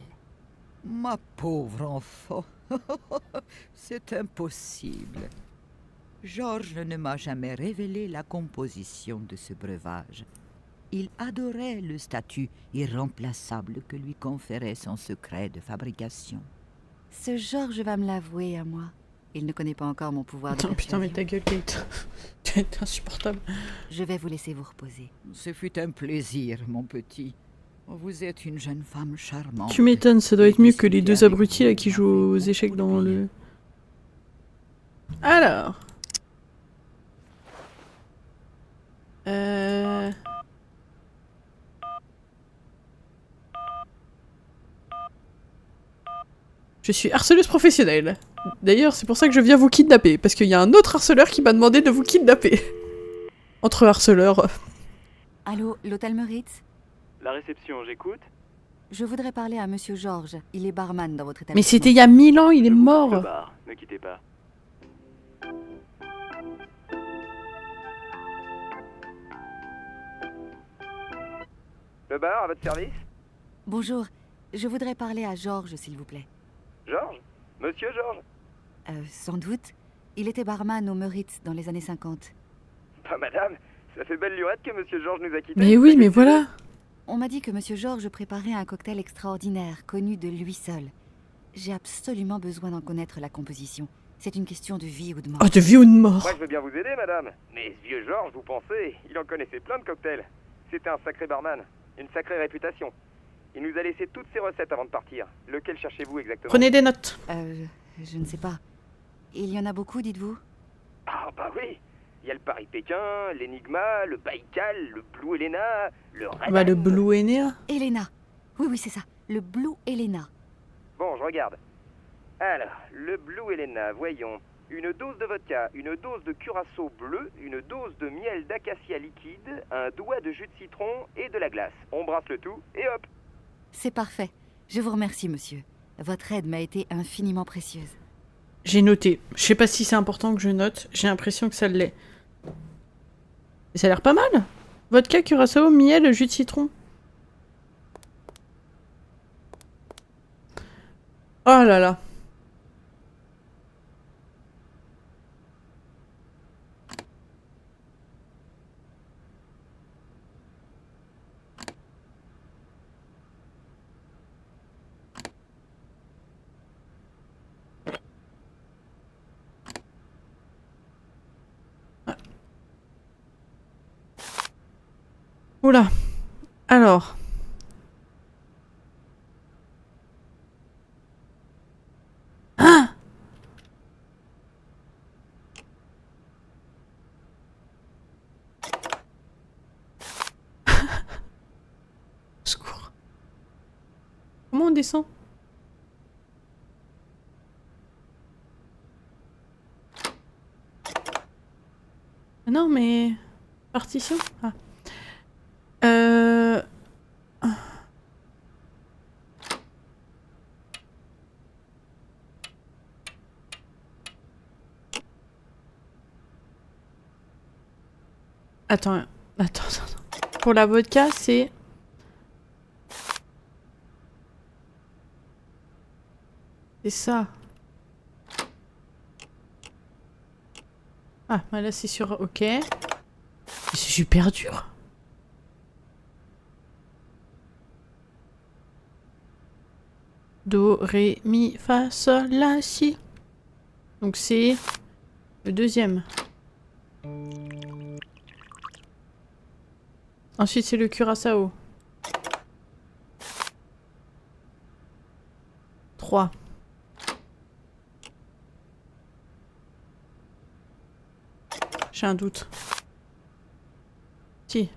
G: Ma pauvre enfant, c'est impossible. Georges ne m'a jamais révélé la composition de ce breuvage. Il adorait le statut irremplaçable que lui conférait son secret de fabrication.
B: Ce Georges va me l'avouer à moi. Il ne connaît pas encore mon pouvoir de
A: Oh putain, mais
B: persuasion.
A: ta gueule, Kate. Tu es insupportable.
B: Je vais vous laisser vous reposer.
G: Ce fut un plaisir, mon petit. Vous êtes une jeune femme charmante.
A: Tu m'étonnes, ça doit être mieux que les deux abrutis là qui jouent aux échecs dans le... Alors... Je suis harceleuse professionnelle. D'ailleurs, c'est pour ça que je viens vous kidnapper, parce qu'il y a un autre harceleur qui m'a demandé de vous kidnapper. Entre harceleurs...
B: Allô, l'hôtel Meurice?
J: La réception, j'écoute.
B: Je voudrais parler à monsieur Georges. Il est barman dans votre établissement.
A: Mais c'était il y a 1000 ans, il est
J: Le
A: mort.
J: bar, ne quittez pas.
K: Le bar, à votre service?
B: Bonjour, je voudrais parler à Georges, s'il vous plaît.
K: Georges? Monsieur Georges?
B: Sans doute. Il était barman au Meurice dans les années 50.
K: Bah madame, ça fait belle lurette que monsieur Georges nous a quittés.
A: Mais oui, mais voilà.
B: On m'a dit que monsieur Georges préparait un cocktail extraordinaire, connu de lui seul. J'ai absolument besoin d'en connaître la composition. C'est une question de vie ou de mort.
A: Oh, de vie ou de mort.
K: Moi je veux bien vous aider madame. Mais ce vieux Georges, vous pensez, il en connaissait plein de cocktails. C'était un sacré barman, une sacrée réputation. Il nous a laissé toutes ses recettes avant de partir. Lequel cherchez-vous exactement?
A: Prenez des notes.
B: Je ne sais pas. Il y en a beaucoup, dites-vous?
K: Ah bah oui. Il y a le Paris Pékin, l'Enigma, le Baïkal, le Blue Helena, le Red
A: Bah, le
K: Hand.
A: Blue Enea.
B: Elena. Oui, c'est ça. Le Blue Helena.
K: Bon, je regarde. Alors, le Blue Helena, voyons. Une dose de vodka, une dose de curaçao bleu, une dose de miel d'acacia liquide, un doigt de jus de citron et de la glace. On brasse le tout et hop.
B: C'est parfait. Je vous remercie, monsieur. Votre aide m'a été infiniment précieuse.
A: J'ai noté. Je sais pas si c'est important que je note. J'ai l'impression que ça l'est. Et ça a l'air pas mal. Vodka, curaçao, miel, jus de citron. Oh là là. Oula. Alors. Ah! Secours. Comment on descend? Ah non, mais... Partition? Ah. Attends. Pour la vodka, c'est... C'est ça. Ah, bah là c'est sur... Ok. C'est super dur. Do, ré, mi, fa, sol, la, si. Donc c'est le deuxième. Ensuite c'est le curaçao. 3. J'ai un doute. Si.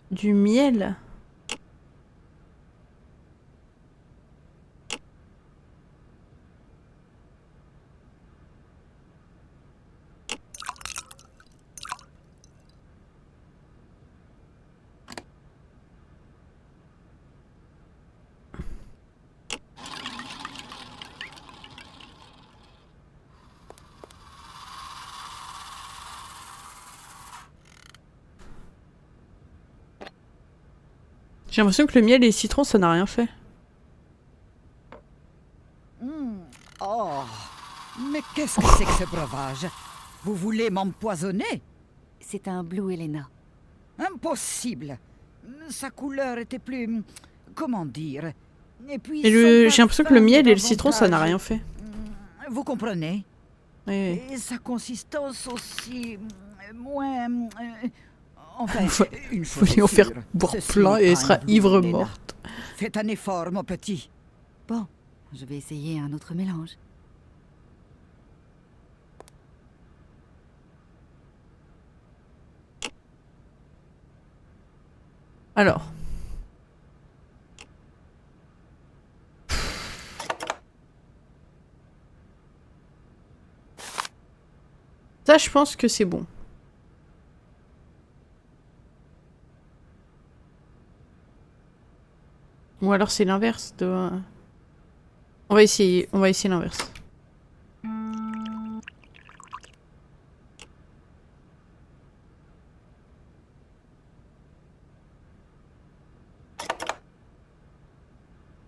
A: Du miel. J'ai l'impression que le miel et les citrons, ça n'a rien fait.
G: Oh, mais qu'est-ce que c'est que ce breuvage? Vous voulez m'empoisonner?
B: C'est un Blue Elena.
G: Impossible. Sa couleur était plus... comment dire? Et puis
A: Et j'ai l'impression que le miel et le citron, ça n'a rien fait.
G: Vous comprenez?
A: Oui.
G: Et sa consistance aussi... moins... enfin, une
A: faut
G: chose
A: lui en faire
G: sûre,
A: boire
G: ceci
A: plein et
G: n'est
A: elle
G: pas
A: sera
G: un Blue
A: ivre
G: Elena.
A: morte.
G: Faites un effort, mon petit.
B: Bon, je vais essayer un autre mélange.
A: Alors. Ça, je pense que c'est bon. Ou alors c'est l'inverse de... On va essayer l'inverse.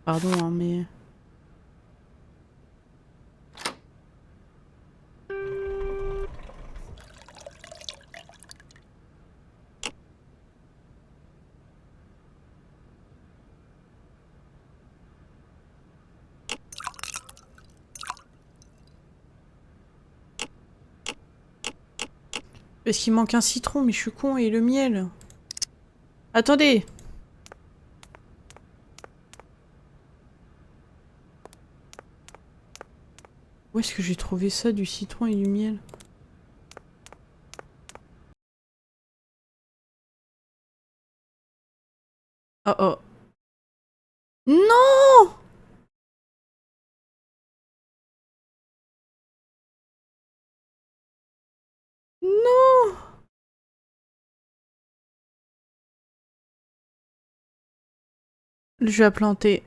A: Pardon, hein, mais... Parce qu'il manque un citron, mais je suis con, et le miel. Attendez! Où est-ce que j'ai trouvé ça, du citron et du miel? Oh oh. Non! Non! Le jeu a planté.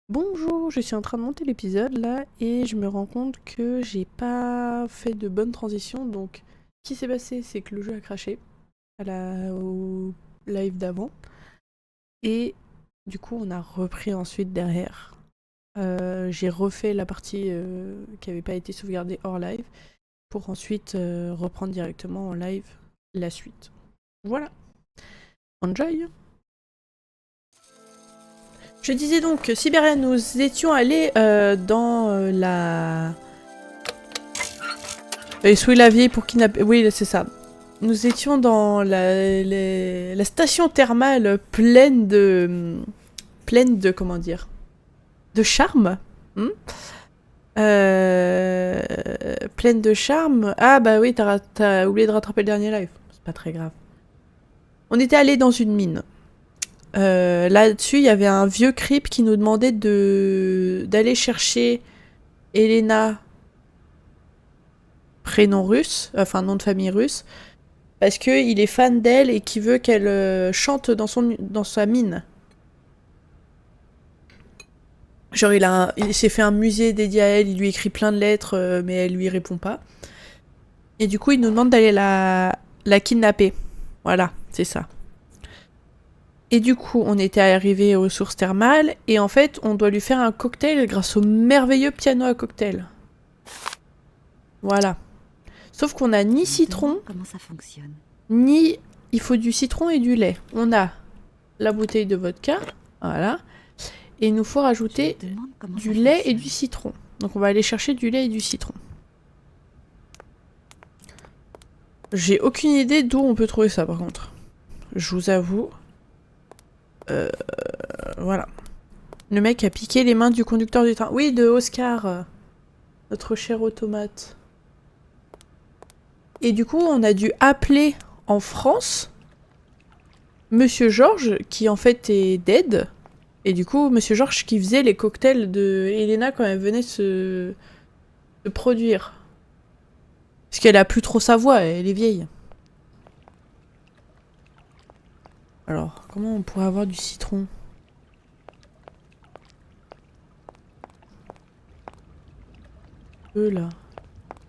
A: Bonjour, je suis en train de monter l'épisode là et je me rends compte que j'ai pas fait de bonne transition. Donc, ce qui s'est passé, c'est que le jeu a craché au live d'avant. Et du coup, on a repris ensuite derrière. J'ai refait la partie qui n'avait pas été sauvegardée hors live pour ensuite reprendre directement en live la suite. Voilà. Enjoy! Je disais donc, Sibéria, nous étions allés dans la... Souiller la vieille pour kidnapper... Oui, c'est ça. Nous étions dans la station thermale pleine de... comment dire? De charme. Pleine de charme. Ah bah oui, t'as oublié de rattraper le dernier live. C'est pas très grave. On était allés dans une mine. Là-dessus, il y avait un vieux creep qui nous demandait d'aller chercher Elena, prénom russe, enfin nom de famille russe, parce qu'il est fan d'elle et qu'il veut qu'elle chante dans sa mine. Genre il s'est fait un musée dédié à elle, il lui écrit plein de lettres, mais elle lui répond pas. Et du coup, il nous demande d'aller la kidnapper. Voilà, c'est ça. Et du coup, on était arrivé aux sources thermales, et en fait, on doit lui faire un cocktail grâce au merveilleux piano à cocktail. Voilà. Sauf qu'on a ni citron,
B: comment ça fonctionne,
A: ni... Il faut du citron et du lait. On a la bouteille de vodka, voilà. Et il nous faut rajouter du lait et du citron. Donc on va aller chercher du lait et du citron. J'ai aucune idée d'où on peut trouver ça, par contre. Je vous avoue... Voilà. Le mec a piqué les mains du conducteur du train. Oui, de Oscar. Notre cher automate. Et du coup, on a dû appeler en France Monsieur Georges, qui en fait est dead. Et du coup, Monsieur Georges qui faisait les cocktails de Elena quand elle venait se produire. Parce qu'elle a plus trop sa voix, elle est vieille. Alors, comment on pourrait avoir du citron? Là.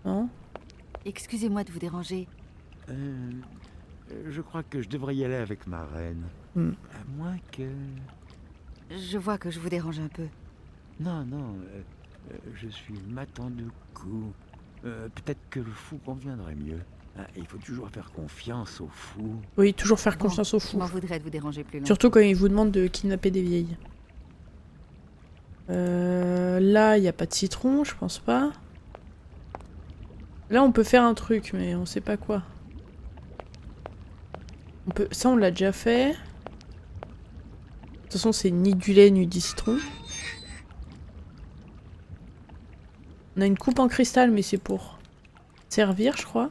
A: Non?
B: Excusez-moi de vous déranger.
F: Je crois que je devrais y aller avec ma reine. À moins que...
B: Je vois que je vous dérange un peu.
F: Non, je suis matant de coups. Peut-être que le fou conviendrait mieux. Il faut toujours faire confiance aux fous.
A: Oui, toujours faire confiance aux
B: Je
A: fous.
B: m'en voudrais de vous déranger plus longtemps.
A: Surtout quand ils vous demandent de kidnapper des vieilles. Là, il n'y a pas de citron, je pense pas. Là, on peut faire un truc, mais on sait pas quoi. Ça, on l'a déjà fait. De toute façon, c'est ni du lait, ni du citron. On a une coupe en cristal, mais c'est pour servir, je crois.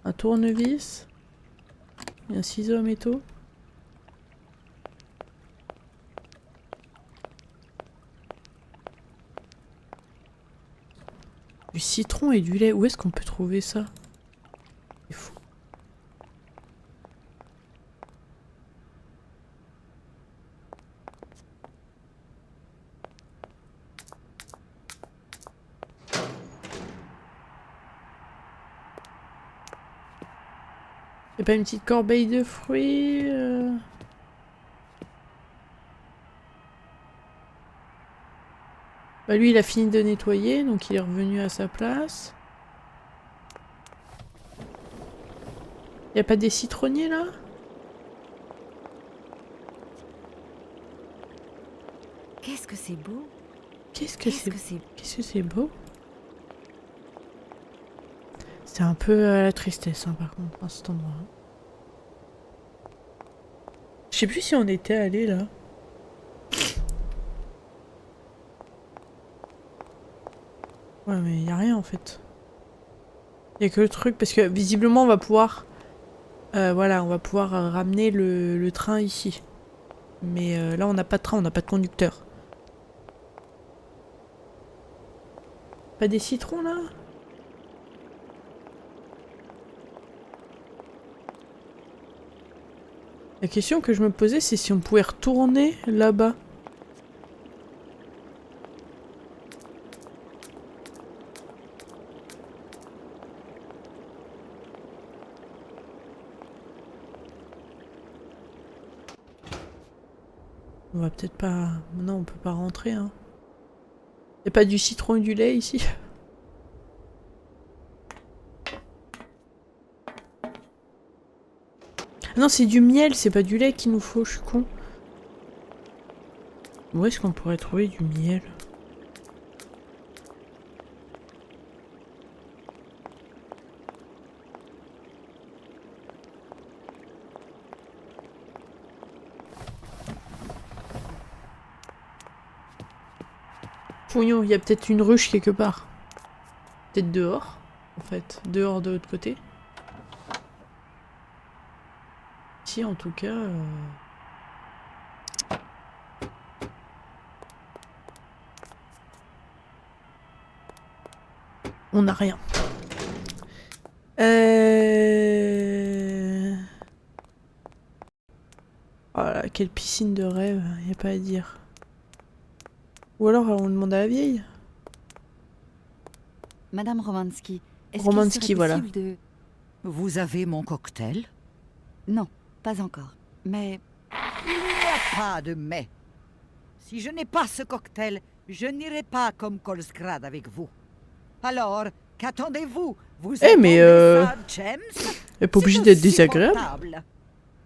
A: Un tournevis. Et un ciseau à métaux. Du citron et du lait. Où est-ce qu'on peut trouver ça? C'est fou. Y'a pas une petite corbeille de fruits Bah lui, il a fini de nettoyer, donc il est revenu à sa place. Y'a pas des citronniers, là?
B: Qu'est-ce que c'est beau?
A: Qu'est-ce que c'est beau? C'est un peu à la tristesse, hein, par contre, à cet endroit. Je sais plus si on était allé là. Ouais, mais y a rien en fait. Y a que le truc, parce que visiblement on va pouvoir... voilà, on va pouvoir ramener le train ici. Mais là on n'a pas de train, on n'a pas de conducteur. Pas des citrons là? La question que je me posais, c'est si on pouvait retourner là-bas. On va peut-être pas... Non, on peut pas rentrer, hein. Y'a pas du citron et du lait ici? Non, c'est du miel, c'est pas du lait qu'il nous faut, je suis con. Où est-ce qu'on pourrait trouver du miel? Fouillons, il y a peut-être une ruche quelque part. Peut-être dehors, en fait. Dehors de l'autre côté. Si, en tout cas... On n'a rien. Oh là, quelle piscine de rêve, y a pas à dire. Ou alors on demande à la vieille.
B: Madame Romansky, est-ce
A: Romansky,
B: qu'il serait possible
A: voilà.
B: de...
G: Vous avez mon cocktail?
B: Non, pas encore. Mais...
G: Il n'y a pas de mais. Si je n'ai pas ce cocktail, je n'irai pas comme Kolsgrad avec vous. Alors, qu'attendez-vous? Vous
A: mais
G: ça, James?
A: Elle est pas obligée d'être désagréable.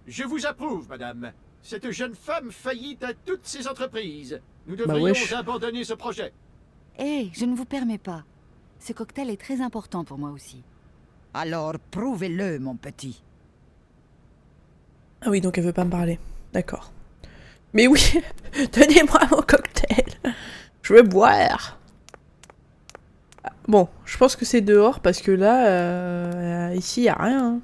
E: Je vous approuve, madame. Cette jeune femme faillit à toutes ses entreprises. Nous
A: Bah
E: devrions
A: wesh.
E: abandonner ce projet.
B: Hé, je ne vous permets pas. Ce cocktail est très important pour moi aussi.
G: Alors, prouvez-le, mon petit.
A: Ah oui, donc elle veut pas me parler. D'accord. Mais oui, donnez-moi mon cocktail. Je veux boire. Bon, je pense que c'est dehors parce que là, ici, y a rien. Hein.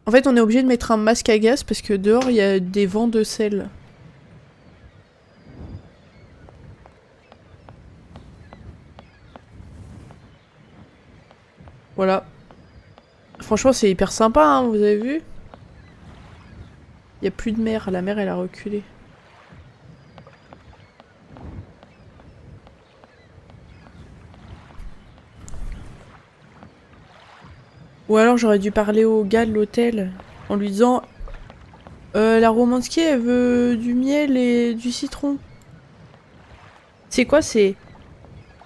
A: En fait, on est obligé de mettre un masque à gaz parce que dehors, il y a des vents de sel. Voilà. Franchement, c'est hyper sympa, hein, vous avez vu? Il n'y a plus de mer, la mer, elle a reculé. Ou alors j'aurais dû parler au gars de l'hôtel en lui disant la Romanski elle veut du miel et du citron. C'est quoi? C'est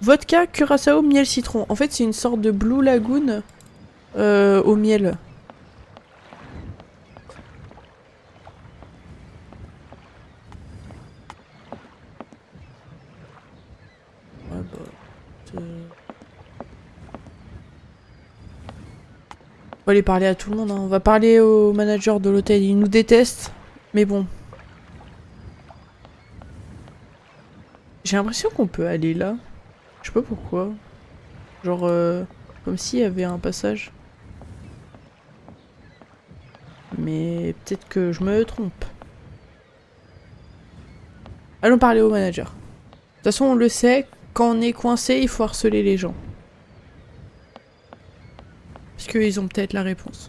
A: vodka, curaçao, miel, citron. En fait c'est une sorte de Blue Lagoon au miel. Ouais bah... On va aller parler à tout le monde, hein. On va parler au manager de l'hôtel, il nous déteste, mais bon. J'ai l'impression qu'on peut aller là. Je sais pas pourquoi. Genre, comme s'il y avait un passage. Mais peut-être que je me trompe. Allons parler au manager. De toute façon, on le sait, quand on est coincé, il faut harceler les gens. Parce qu'ils ont peut-être la réponse.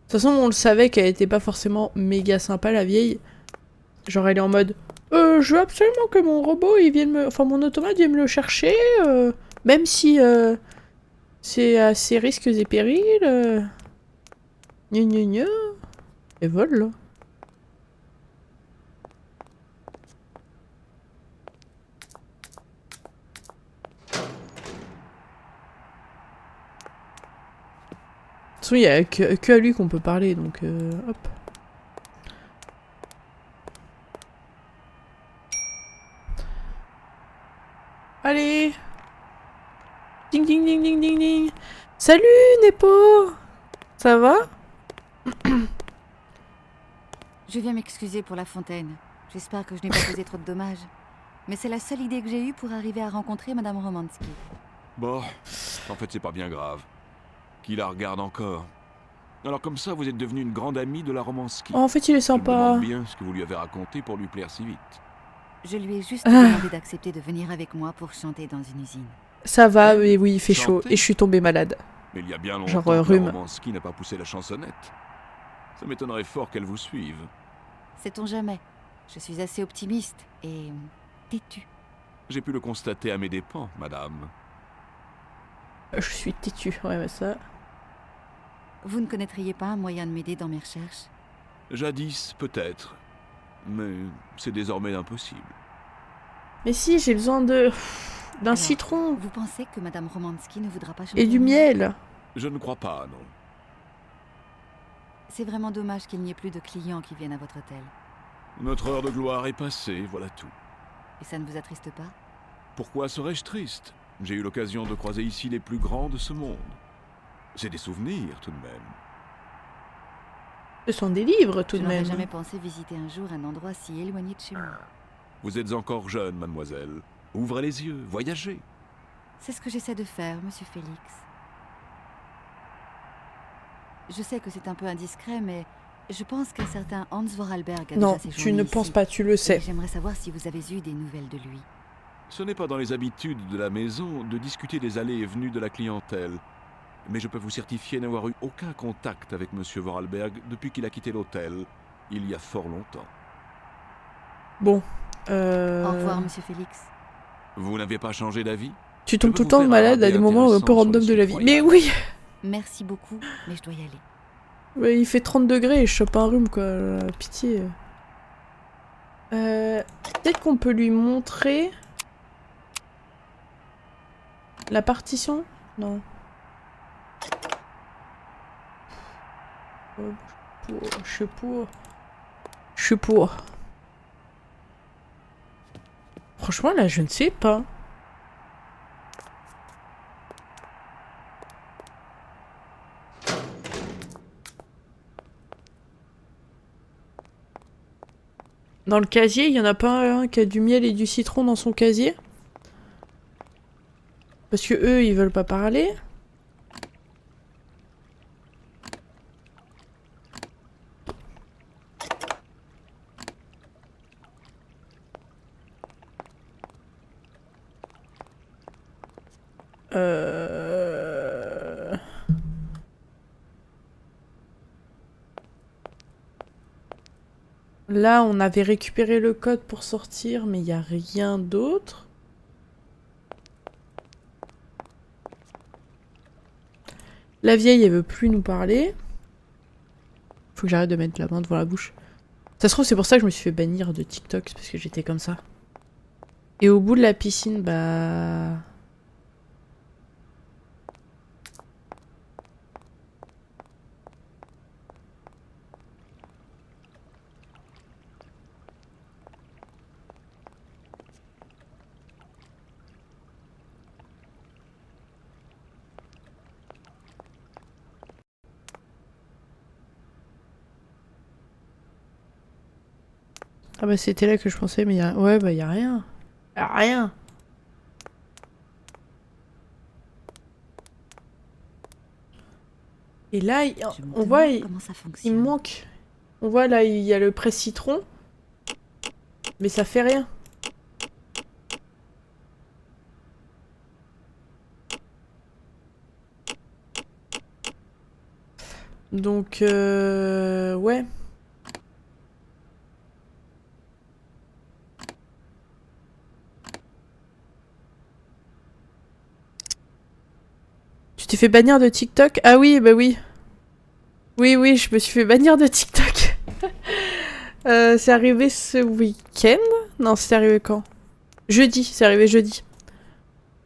A: De toute façon, on le savait qu'elle était pas forcément méga sympa, la vieille. Genre, elle est en mode je veux absolument que mon robot, il vienne me... Enfin, mon automate vienne me le chercher, même si c'est à ses risques et périls. Gna gna gna. Et vole, là. De toute façon, il n'y a que à lui qu'on peut parler, donc hop. Allez. Ding ding ding ding ding ding. Salut Nepo. Ça va?
B: Je viens m'excuser pour la fontaine. J'espère que je n'ai pas causé trop de dommages. Mais c'est la seule idée que j'ai eue pour arriver à rencontrer Madame Romanski.
D: Bon, en fait c'est pas bien grave. Qui la regarde encore? Alors comme ça, vous êtes devenue une grande amie de la Romanski.
A: Oh, en fait, il est
D: Je me
A: sympa.
D: demande bien ce que vous lui avez raconté pour lui plaire si vite.
B: Je lui ai juste demandé d'accepter de venir avec moi pour chanter dans une usine.
A: Ça va, mais oui, il fait chaud.
D: Chanter.
A: Et je suis tombée malade.
D: Mais il y a bien longtemps
A: Genre,
D: que la
A: rhume.
D: Romanski n'a pas poussé la chansonnette. Ça m'étonnerait fort qu'elle vous suive.
B: Sait-on jamais? Je suis assez optimiste et têtue.
D: J'ai pu le constater à mes dépens, madame.
A: Je suis têtue, ouais, mais ça...
B: Vous ne connaîtriez pas un moyen de m'aider dans mes recherches?
D: Jadis, peut-être. Mais c'est désormais impossible.
A: Mais si, j'ai besoin de... d'un
B: Alors,
A: citron.
B: Vous pensez que Madame Romanski ne voudra pas chanter?
A: Et du miel.
D: Je ne crois pas, non.
B: C'est vraiment dommage qu'il n'y ait plus de clients qui viennent à votre hôtel.
D: Notre heure de gloire est passée, voilà tout.
B: Et ça ne vous attriste pas?
D: Pourquoi serais-je triste? J'ai eu l'occasion de croiser ici les plus grands de ce monde. C'est des souvenirs, tout de même.
A: Ce sont des livres, tout
B: Je
A: de
B: n'aurais
A: même.
B: jamais pensé visiter un jour un endroit si éloigné de chez moi.
D: Vous êtes encore jeune, mademoiselle. Ouvrez les yeux, voyagez.
B: C'est ce que j'essaie de faire, monsieur Félix. Je sais que c'est un peu indiscret, mais je pense qu'un certain Hans Vorarlberg a
A: Non,
B: déjà séjourné
A: tu ne
B: ici.
A: penses pas, tu le
B: Et
A: sais.
B: j'aimerais savoir si vous avez eu des nouvelles de lui.
D: Ce n'est pas dans les habitudes de la maison de discuter des allées et venues de la clientèle. Mais je peux vous certifier n'avoir eu aucun contact avec monsieur Vorarlberg depuis qu'il a quitté l'hôtel, il y a fort longtemps.
A: Bon,
B: Au revoir, monsieur Félix.
D: Vous n'avez pas changé d'avis?
A: tu tombes
D: Je
A: tout
D: peux
A: le temps
D: vous faire
A: malade
D: un
A: à des moments un peu
D: intéressant
A: random
D: sur
A: de
D: les
A: la vie.
D: sites
A: Mais
D: royales.
A: oui.
B: Merci beaucoup, mais je dois y aller.
A: Ouais, il fait 30 degrés et je chope un rhume, quoi. Pitié. Peut-être qu'on peut lui montrer... la partition? Non. Je suis pour. Je suis pour. Franchement, là, je ne sais pas. Dans le casier, il y en a pas un qui a du miel et du citron dans son casier? Parce que eux, ils veulent pas parler. Là, on avait récupéré le code pour sortir, mais il n'y a rien d'autre. La vieille, elle veut plus nous parler. Faut que j'arrête de mettre la main devant la bouche. Ça se trouve, c'est pour ça que je me suis fait bannir de TikTok, c'est parce que j'étais comme ça. Et au bout de la piscine, bah... Ah bah c'était là que je pensais, mais y a... Ouais, bah y a rien. Y a rien. Et là, on voit, il me manque. On voit là, il y a le presse citron. Mais ça fait rien. Donc, ouais. Tu t'es fait bannir de TikTok? Ah oui, bah oui. Oui, je me suis fait bannir de TikTok. C'est arrivé ce week-end? Non, c'est arrivé quand? Jeudi, c'est arrivé jeudi.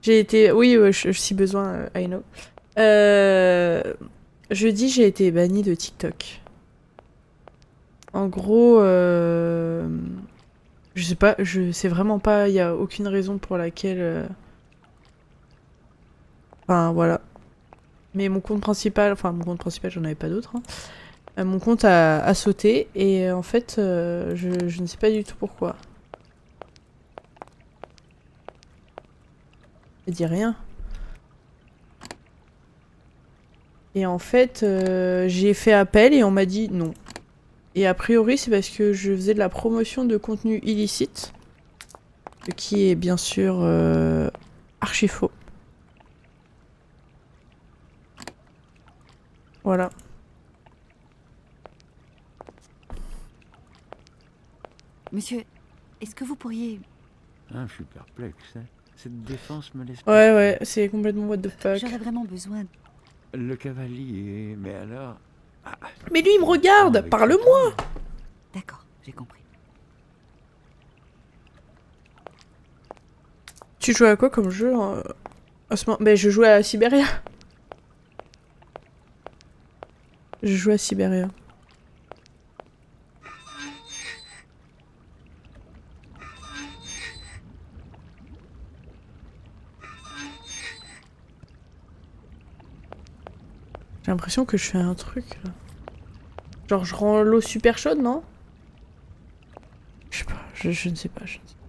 A: J'ai été... Oui, si besoin, I know. Jeudi, j'ai été banni de TikTok. En gros, je sais pas, je sais vraiment pas, il y a aucune raison pour laquelle... Enfin, voilà. Mais mon compte principal, j'en avais pas d'autre. Hein. Mon compte a sauté et en fait, je ne sais pas du tout pourquoi. Ça dit rien. Et en fait, j'ai fait appel et on m'a dit non. Et a priori, c'est parce que je faisais de la promotion de contenu illicite. Ce qui est bien sûr archi faux. Voilà.
B: Monsieur, est-ce que vous pourriez...
F: Ah, je suis perplexe. Hein. Cette défense me laisse...
A: Ouais, c'est complètement what the fuck.
B: J'aurais vraiment besoin...
F: Le cavalier, mais alors... Ah.
A: Mais lui, il me regarde! Parle-moi!
B: D'accord, j'ai compris.
A: Tu jouais à quoi comme jeu à ce moment? Ben, je jouais à Siberia. Je jouais à Siberia. J'ai l'impression que je fais un truc là. Genre je rends l'eau super chaude, non? Je sais pas, je ne sais pas, je ne sais pas.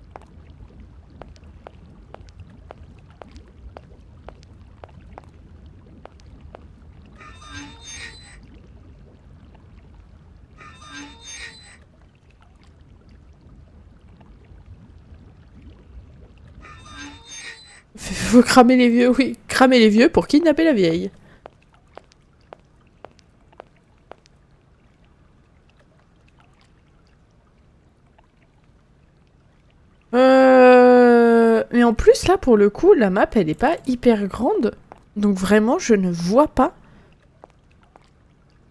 A: Faut cramer les vieux, oui. Cramer les vieux pour kidnapper la vieille. Mais en plus, là, pour le coup, la map, elle est pas hyper grande. Donc vraiment, je ne vois pas.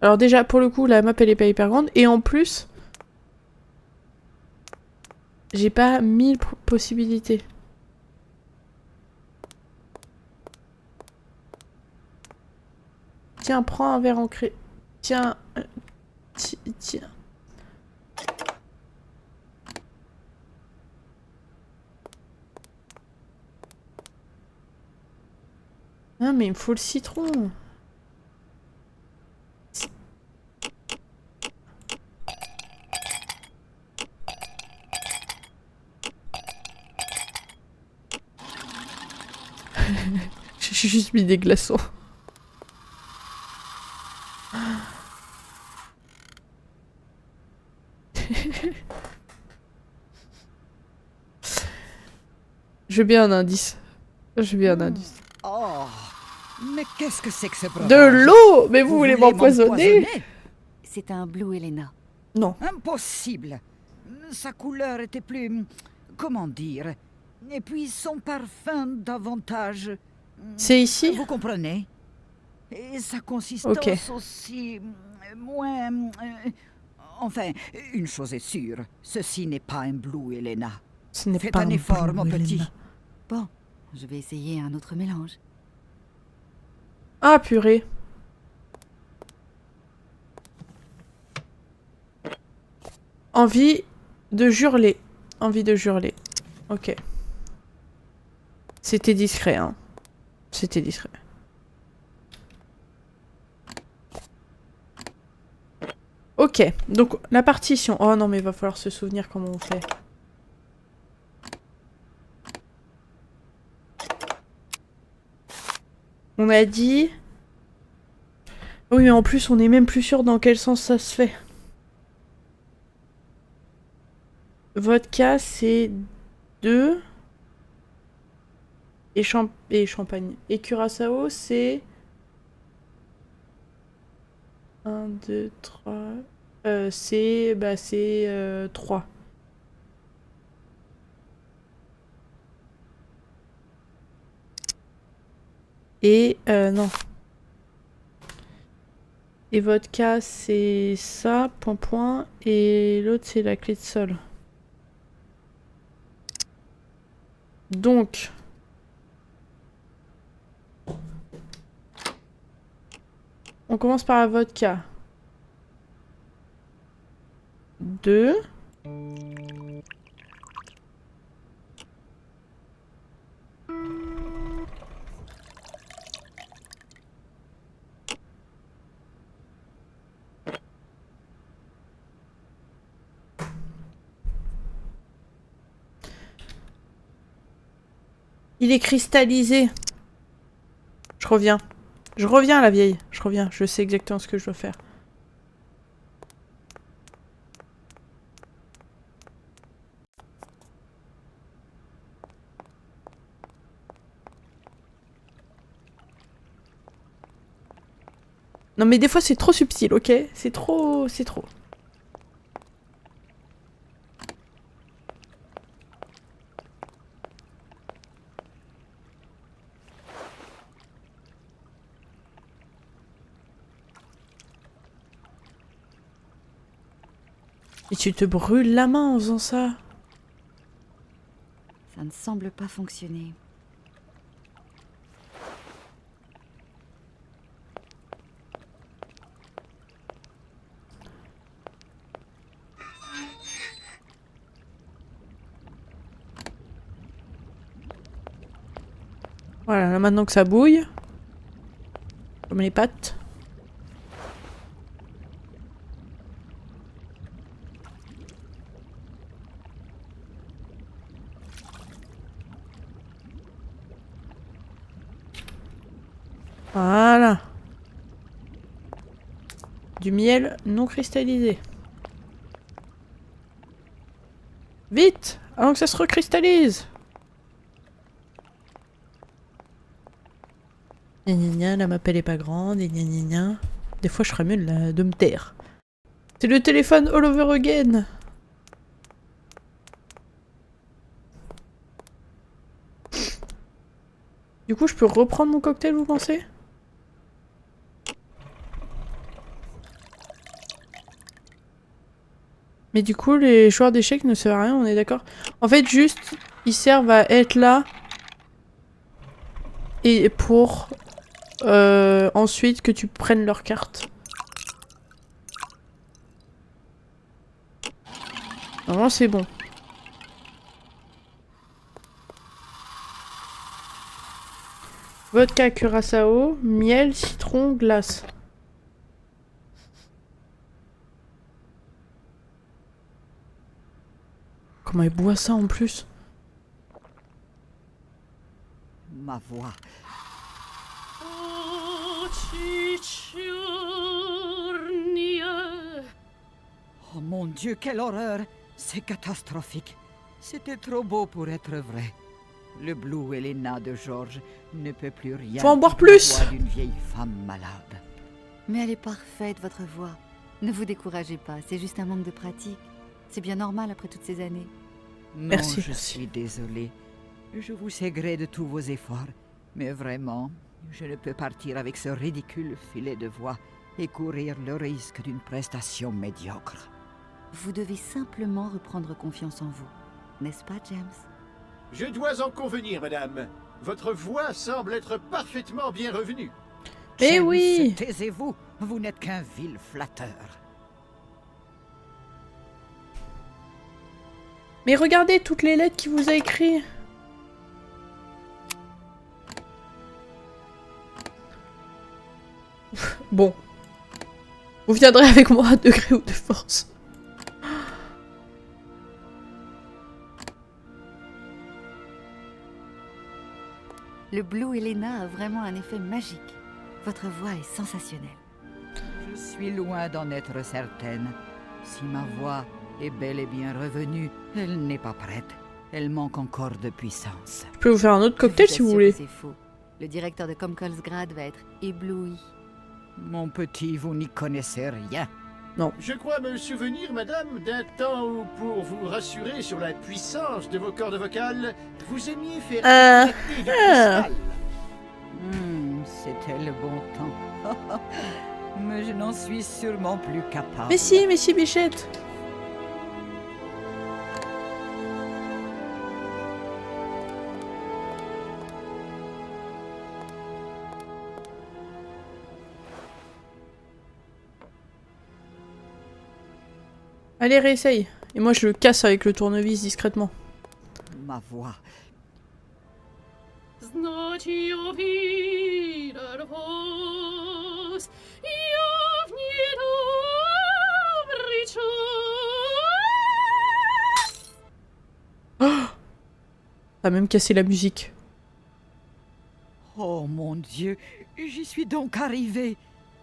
A: Alors déjà, pour le coup, la map, elle est pas hyper grande. Et en plus, j'ai pas 1000 possibilités. Tiens, prends un verre ancré. Tiens, Tiens. Ah mais il me faut le citron. J'ai juste mis des glaçons. Je veux bien un indice. Je veux bien un indice.
G: Oh, mais qu'est-ce que c'est que ce breuvage?
A: De l'eau! Mais vous voulez m'empoisonner?
B: C'est un Blue Helena.
A: Non.
G: Impossible. Sa couleur était plus... comment dire? Et puis son parfum davantage...
A: C'est ici?
G: Vous comprenez? Et sa consistance aussi... moins... enfin, une chose est sûre. Ceci n'est pas un Blue Helena.
A: Ce n'est
G: Faites
A: pas
G: un effort, mon petit.
A: Helena.
B: Bon, je vais essayer un autre mélange.
A: Ah purée. Envie de hurler. Envie de hurler. Ok. C'était discret, hein. C'était discret. Ok, donc la partition. Oh non, mais il va falloir se souvenir comment on fait. On a dit... Oui, mais en plus, on est même plus sûr dans quel sens ça se fait. Vodka, c'est 2. Et champagne. Et curaçao, c'est... 1, 2, 3... c'est... Bah, c'est... 3. Et... non. Et vodka, c'est ça, point point. Et l'autre, c'est la clé de sol. Donc... On commence par la vodka. 2. Il est cristallisé. Je reviens. Je reviens, la vieille. Je reviens. Je sais exactement ce que je dois faire. Non mais des fois c'est trop subtil, ok? C'est trop... C'est trop. Et tu te brûles la main en faisant ça.
B: Ça ne semble pas fonctionner.
A: Voilà, là maintenant que ça bouille. Comme les pâtes. Voilà. Du miel non cristallisé. Vite! Avant que ça se recristallise! Gna gna gna, la map elle est pas grande, et gna gna gna. Des fois je ferais mieux de me taire. C'est le téléphone all over again! Du coup je peux reprendre mon cocktail, vous pensez? Mais du coup, les joueurs d'échecs ne servent à rien, on est d'accord? En fait, juste, ils servent à être là. Et pour... ensuite, que tu prennes leur carte. Normalement, c'est bon. Vodka curaçao, miel, citron, glace. Comment il boit ça en plus?
G: Ma voix. Oh mon Dieu, quelle horreur! C'est catastrophique. C'était trop beau pour être vrai. Le Blue Elena de George ne peut plus rien.
A: Faut en boire
G: dire de la
A: plus.
G: voix d'une vieille femme malade.
B: Mais elle est parfaite, votre voix. Ne vous découragez pas, c'est juste un manque de pratique. C'est bien normal après toutes ces années.
G: Non,
A: Merci,
G: je
A: merci.
G: suis désolée. Je vous sais gré de tous vos efforts. Mais vraiment, je ne peux partir avec ce ridicule filet de voix et courir le risque d'une prestation médiocre.
B: Vous devez simplement reprendre confiance en vous. N'est-ce pas, James?
E: Je dois en convenir, madame. Votre voix semble être parfaitement bien revenue.
A: Eh
G: James,
A: oui!
G: taisez-vous, vous n'êtes qu'un vil flatteur.
A: Mais regardez toutes les lettres qu'il vous a écrites. Bon. Vous viendrez avec moi à degré ou de force.
B: Le Blue Elena a vraiment un effet magique. Votre voix est sensationnelle.
G: Je suis loin d'en être certaine. Si ma voix est bel et bien revenue, elle n'est pas prête. Elle manque encore de puissance.
A: Je peux vous faire un autre cocktail si vous voulez.
B: C'est faux. Le directeur de Comkolsgrad va être ébloui.
G: Mon petit, vous n'y connaissez rien.
E: Je crois me souvenir, madame, d'un temps où, pour vous rassurer sur la puissance de vos cordes vocales, vous aimiez faire éclater du cristal.
G: C'était le bon temps. Mais je n'en suis sûrement plus capable.
A: Mais si, Bichette. Allez, réessaye. Et moi, je le casse avec le tournevis discrètement.
G: Ma voix.
A: Oh, a même cassé la musique.
G: Oh mon Dieu, j'y suis donc arrivée.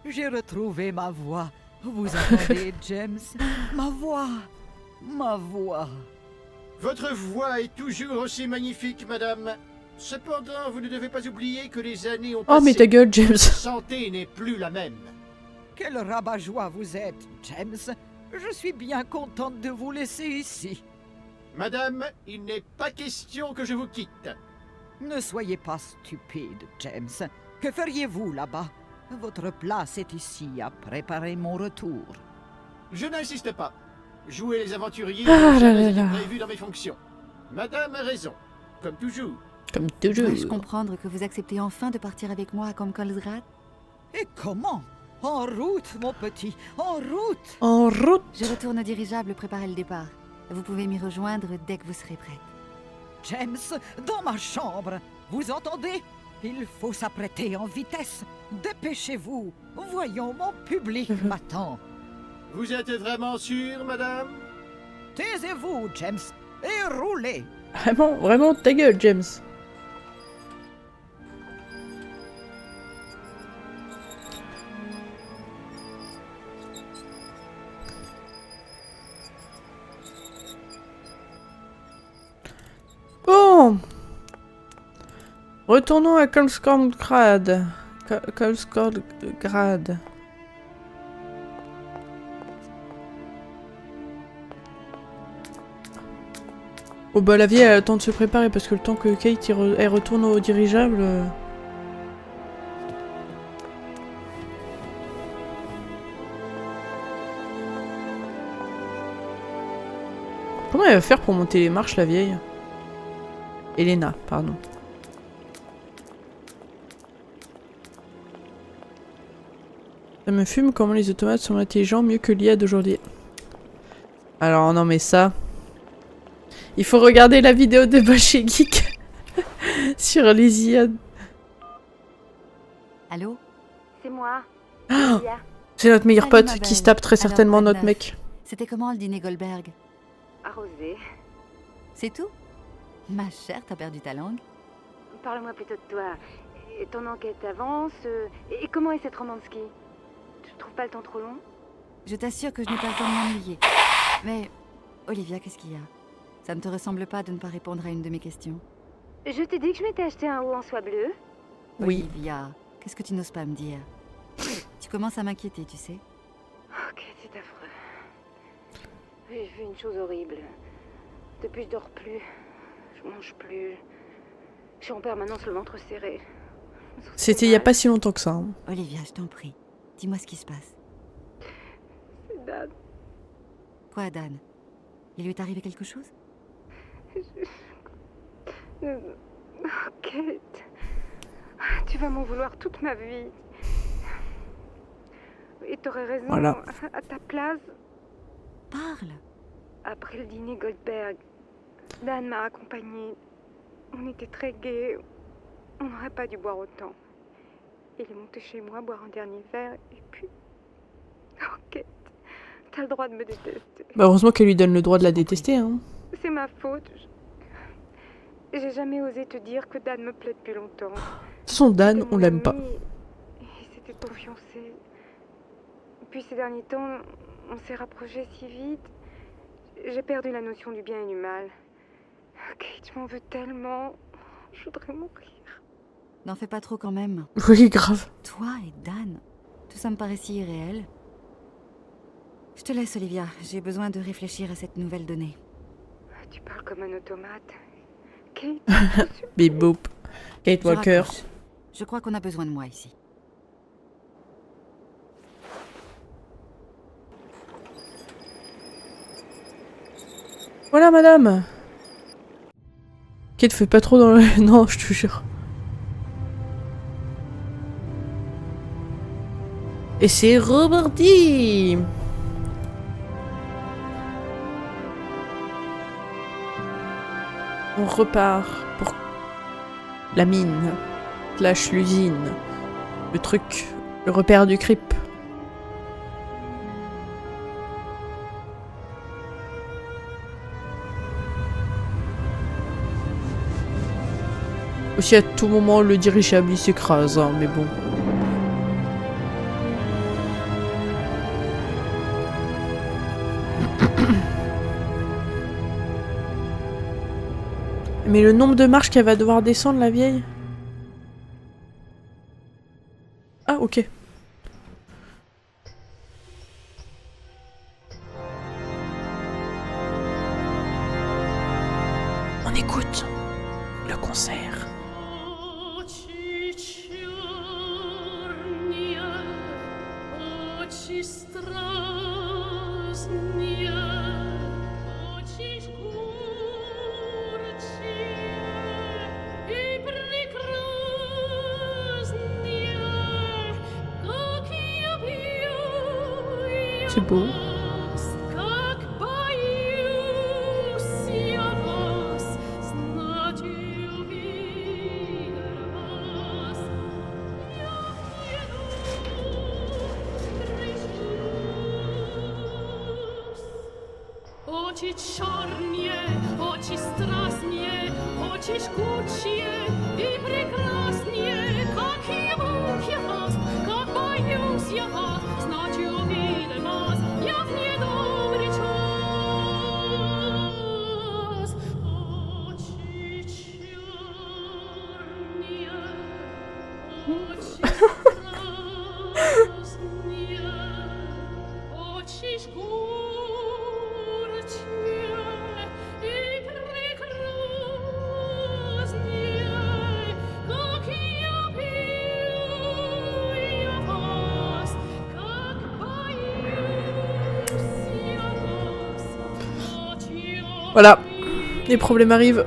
G: J'ai retrouvé ma voix. Vous entendez, James? Ma voix. Ma voix.
E: Votre voix est toujours aussi magnifique, madame. Cependant, vous ne devez pas oublier que les années ont passé.
A: Oh, mais ta gueule, James.
E: Votre santé n'est plus la même.
G: Quel rabat-joie vous êtes, James. Je suis bien contente de vous laisser ici.
E: Madame, il n'est pas question que je vous quitte.
G: Ne soyez pas stupide, James. Que feriez-vous là-bas? Votre place est ici à préparer mon retour.
E: Je n'insiste pas. Jouer les aventuriers
A: Ah
E: n'est
A: là
E: jamais
A: là là.
E: prévu dans mes fonctions. Madame a raison, comme toujours.
A: Comme toujours.
B: Dois-je comprendre que vous acceptez enfin de partir avec moi à Comkolsgrad?
G: Et comment? En route, mon petit, en route!
A: En route.
B: Je retourne au dirigeable préparer le départ. Vous pouvez m'y rejoindre dès que vous serez prête.
G: James, dans ma chambre, vous entendez? Il faut s'apprêter en vitesse. Dépêchez-vous. Voyons, mon public m'attend.
E: Vous êtes vraiment sûre, madame?
G: Taisez-vous, James, et roulez.
A: Vraiment, ta gueule, James. Bon. Retournons à Kolskorgrad. Kolskorgrad. Oh bah la vieille elle attend de se préparer parce que le temps que Kate elle retourne au dirigeable... Comment elle va faire pour monter les marches la vieille? Elena, pardon. Ça me fume comment les automates sont intelligents mieux que l'IA d'aujourd'hui. Alors non mais ça... Il faut regarder la vidéo de Bosch et Geek sur les IA.
B: Allô?
I: C'est moi.
A: Ah,
I: Lydia.
A: c'est notre meilleur
B: Salut,
A: pote
B: ma
A: qui se
B: belle.
A: tape très
B: Alors,
A: certainement
B: quoi de
A: notre
B: neuf?
A: mec.
B: C'était comment le dîner Goldberg?
I: Arrosé.
B: C'est tout? Ma chère, t'as perdu ta langue?
I: Parle-moi plutôt de toi. Et ton enquête avance. Et comment est cette Romansky? Tu trouves pas le temps trop long?
B: Je t'assure que je n'ai pas le temps de m'ennuyer. Mais, Olivia, qu'est-ce qu'il y a? Ça ne te ressemble pas de ne pas répondre à une de mes questions?
I: Je t'ai dit que je m'étais acheté un haut en soie bleue.
A: Oui.
B: Olivia, qu'est-ce que tu n'oses pas me dire? Tu commences à m'inquiéter, tu sais.
I: Ok, c'est affreux. J'ai vu une chose horrible. Depuis, je dors plus. Je mange plus. J'ai en permanence le ventre serré.
A: C'était il y a pas si longtemps que ça. Hein.
B: Olivia, je t'en prie. Dis-moi ce qui se passe.
I: C'est Dan.
B: Quoi, Dan? Il lui est arrivé quelque chose?
I: Oh, Kate. Tu vas m'en vouloir toute ma vie. Et t'aurais raison.
A: Voilà.
I: À ta place,
B: Parle!
I: après le dîner Goldberg, Dan m'a accompagnée. On était très gais. On n'aurait pas dû boire autant. Il est monté chez moi boire un dernier verre et puis... Oh, Kate, t'as le droit de me détester.
A: Bah heureusement qu'elle lui donne le droit de la détester. Hein.
I: C'est ma faute. J'ai jamais osé te dire que Dan me plaît depuis longtemps.
A: De toute façon, Dan, on l'aime pas.
I: Il s'était confiancé. Puis ces derniers temps, on s'est rapprochés si vite. J'ai perdu la notion du bien et du mal. Kate, je m'en veux tellement. Je voudrais mourir.
B: N'en fais pas trop quand même.
A: Oui, grave.
B: Toi et Dan, tout ça me paraît si irréel. Je te laisse, Olivia. J'ai besoin de réfléchir à cette nouvelle donnée.
I: Tu parles comme un automate. Kate,
A: Bip boop. Kate
B: Je
A: Walker.
B: raccroche. Je crois qu'on a besoin de moi ici.
A: Voilà, madame. Kate, fais pas trop dans le... Non, je te jure. Et c'est reparti. On repart pour la mine, slash l'usine, le truc, le repère du creep. Aussi à tout moment le dirigeable il s'écrase, hein, mais bon. Mais le nombre de marches qu'elle va devoir descendre, la vieille. Ah, ok. On écoute le concert. C'est beau.
L: Очи черные, очи страстные, очи жгучие и прекраснее, как я вас, как боюсь я вас, значит увидим вас, я в недобрый час. Очи черные, очи страстные, очи жгучие.
A: Voilà, les problèmes arrivent.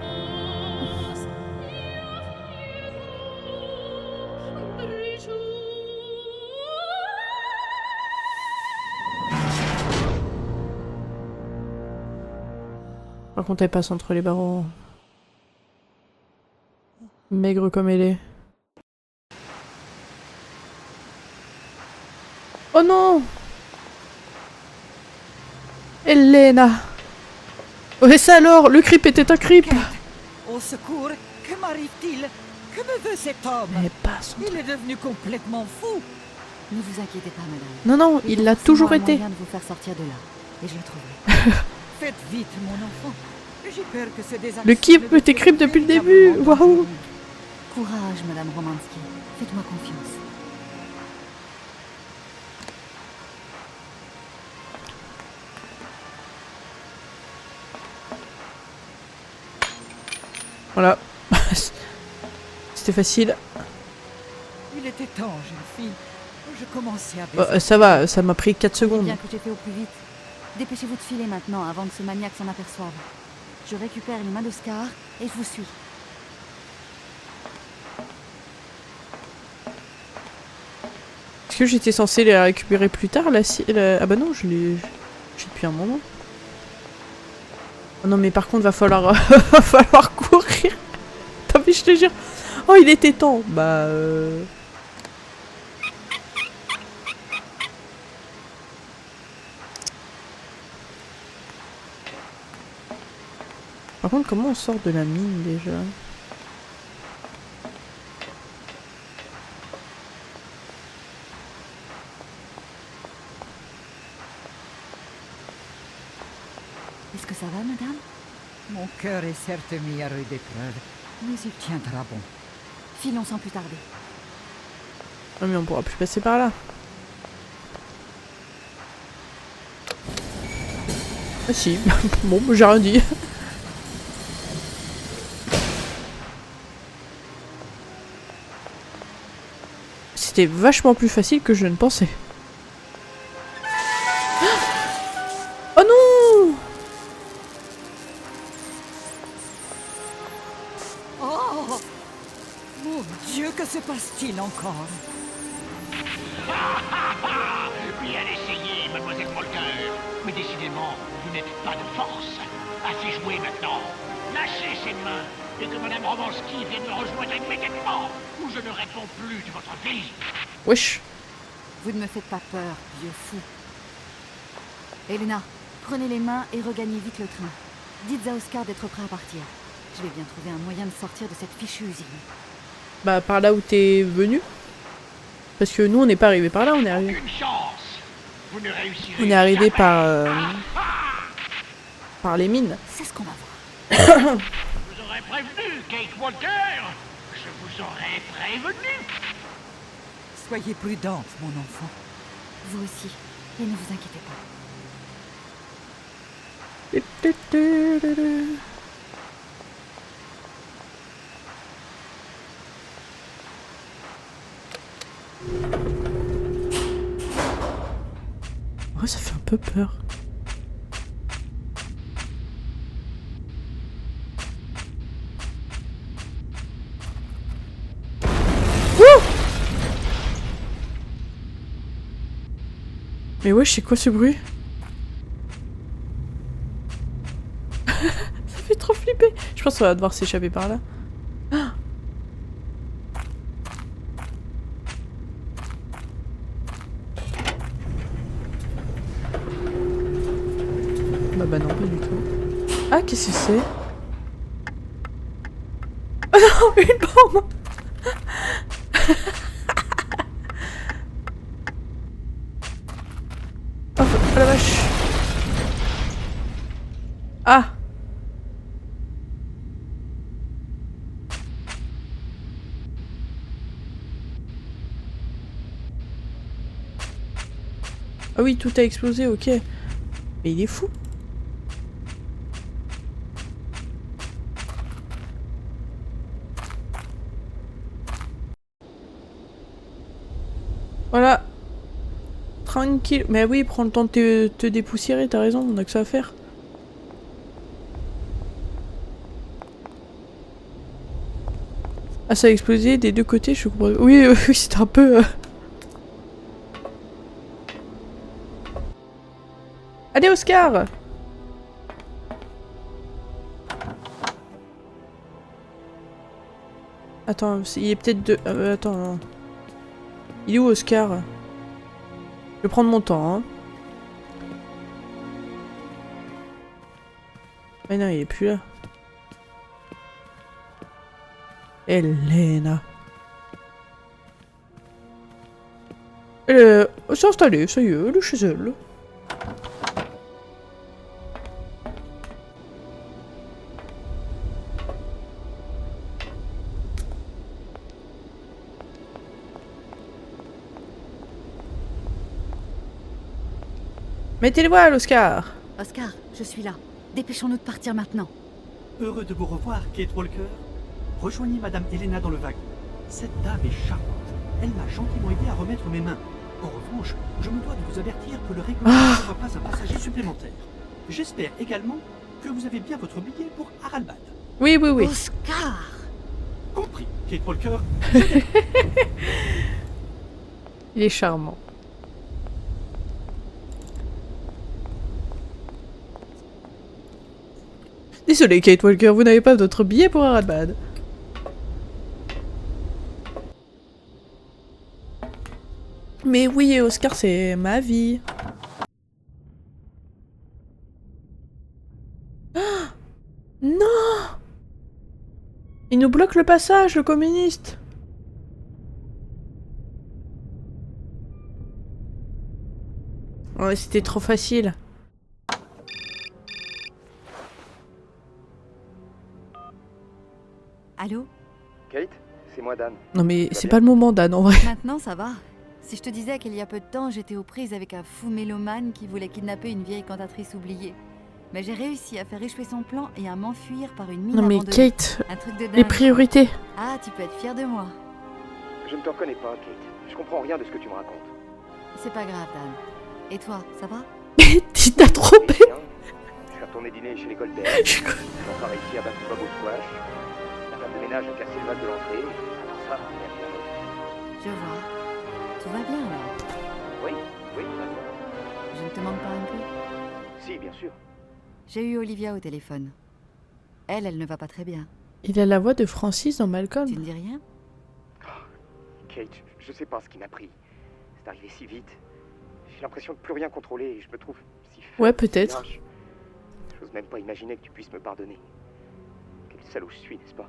A: Par contre, elle passe entre les barreaux. Maigre comme elle est. Oh non! Elena! Ouais, ça alors! Le creep était un creep!
G: Au secours, que m'arrive-t-il? Que me veut cet homme?
A: Mais pas son...
G: Il est devenu complètement fou.
B: Ne vous inquiétez pas, madame.
A: Non, non, il l'a toujours été.
B: Il y a de vous faire sortir de là. Et je le trouverai.
G: Faites vite, mon enfant. J'ai peur que ce désastre...
A: Le creep était creep depuis le début! Waouh!
B: Courage, madame Romansky. Faites-moi confiance.
A: Voilà. C'était facile.
G: Il était temps, jeune fille. Je commençais à...
A: Ça va, ça m'a pris 4 secondes.
B: Bien que j'ai fait au plus vite. Dépêchez-vous de filer maintenant avant que ce maniaque s'en aperçoive. Je récupère les mains d'Oscar et je vous suis.
A: Est-ce que j'étais censée les récupérer plus tard Ah bah non, je l'ai... J'ai depuis un moment. Oh non mais par contre va falloir va falloir courir. Tant pis, je te jure. Oh il était temps. Bah Par contre comment on sort de la mine déjà?
B: Est-ce que ça va, madame?
G: Mon cœur est certes mis à rude épreuve, mais il tiendra bon.
B: Filons sans plus tarder.
A: Non mais on pourra plus passer par là. Ah si. Bon, j'ai rien dit. C'était vachement plus facile que je ne pensais. Oh non!
G: Oh! Mon Dieu, que se passe-t-il encore?
M: Bien essayé, mademoiselle Molker. Mais décidément, vous n'êtes pas de force. Assez joué maintenant. Lâchez ses mains et que madame Romansky vienne me rejoindre immédiatement ou je ne réponds plus de votre vie.
A: Wesh.
B: Vous ne me faites pas peur, vieux fou. Elena, prenez les mains et regagnez vite le train. Dites à Oscar d'être prêt à partir. Je vais bien trouver un moyen de sortir de cette fichue usine.
A: Bah par là où t'es venu. Parce que nous on n'est pas arrivé par là, on est arrivé.
M: Une chance. Vous ne réussirez
A: On est arrivé
M: jamais.
A: par les mines.
B: C'est ce qu'on va voir.
M: Je vous aurais prévenu, Kate Walker. Je vous aurais prévenu.
G: Soyez prudente, mon enfant.
B: Vous aussi. Et ne vous inquiétez pas.
A: Oh, ça fait un peu peur. Mais ouais, c'est quoi ce bruit? Ça fait trop flipper. Je pense qu'on va devoir s'échapper par là. Ah, bah non, pas du tout. Ah, qu'est-ce que c'est? Oh non, une bombe. Oh la vache. Ah. Ah oui, tout a explosé, ok. Mais il est fou. Voilà. Tranquille. Mais oui, prends le temps de te dépoussiérer, t'as raison, on a que ça à faire. Ah, ça a explosé des deux côtés, je comprends. Oui, oui, c'était un peu... Allez, Oscar! Attends, il est peut-être de... attends. Il est où Oscar? Je vais prendre mon temps, hein. Ah non, il est plus là. Elena. Elle s'est installée, ça y est, elle est chez elle. Mettez les voiles, Oscar.
B: Oscar, je suis là. Dépêchons-nous de partir maintenant.
N: Heureux de vous revoir, Kate Walker. Rejoignez Madame Elena dans le wagon. Cette dame est charmante. Elle m'a gentiment aidé à remettre mes mains. En revanche, je me dois de vous avertir que le règlement ne sera pas un passager supplémentaire. J'espère également que vous avez bien votre billet pour Haralbad.
A: Oui, oui, oui.
B: Oscar!
N: Compris, Kate Walker.
A: Il est charmant. Désolé, Kate Walker, vous n'avez pas votre billet pour Haralbad. Mais oui, Oscar, c'est ma vie. Ah non! Il nous bloque le passage, le communiste. Ouais, c'était trop facile.
B: Allô?
K: Kate, c'est moi Dan.
A: Non mais c'est pas le moment, Dan, en vrai.
B: Maintenant, ça va. Si je te disais qu'il y a peu de temps, j'étais aux prises avec un fou mélomane qui voulait kidnapper une vieille cantatrice oubliée. Mais j'ai réussi à faire échouer son plan et à m'enfuir par une mine
A: Non mais
B: abandonnée.
A: Kate,
B: Un truc de
A: les
B: dingue.
A: priorités.
B: Ah, tu peux être fière de moi.
K: Je ne te reconnais pas, Kate. Je comprends rien de ce que tu me racontes.
B: C'est pas grave, Dan. Et toi, ça va?
A: T'as trompé.
K: Je suis retourné dîner chez les Goldberg. J'ai enfin réussi à battre Bob au squash. La femme de ménage a cassé le vase de l'entrée. Alors ça, rien de bien.
B: Je vois. Tout va bien, alors?
K: Oui, oui, tout va bien.
B: Je ne te manque pas un peu?
K: Si, bien sûr.
B: J'ai eu Olivia au téléphone. Elle ne va pas très bien.
A: Il a la voix de Francis dans Malcolm.
B: Tu ne dis rien?
K: Kate, je sais pas ce qui m'a pris. C'est arrivé si vite. J'ai l'impression de plus rien contrôler et je me trouve si faible,
A: Ouais, peut-être.
K: si lâche. J'ose même pas imaginer que tu puisses me pardonner. Quel salaud je suis, n'est-ce pas?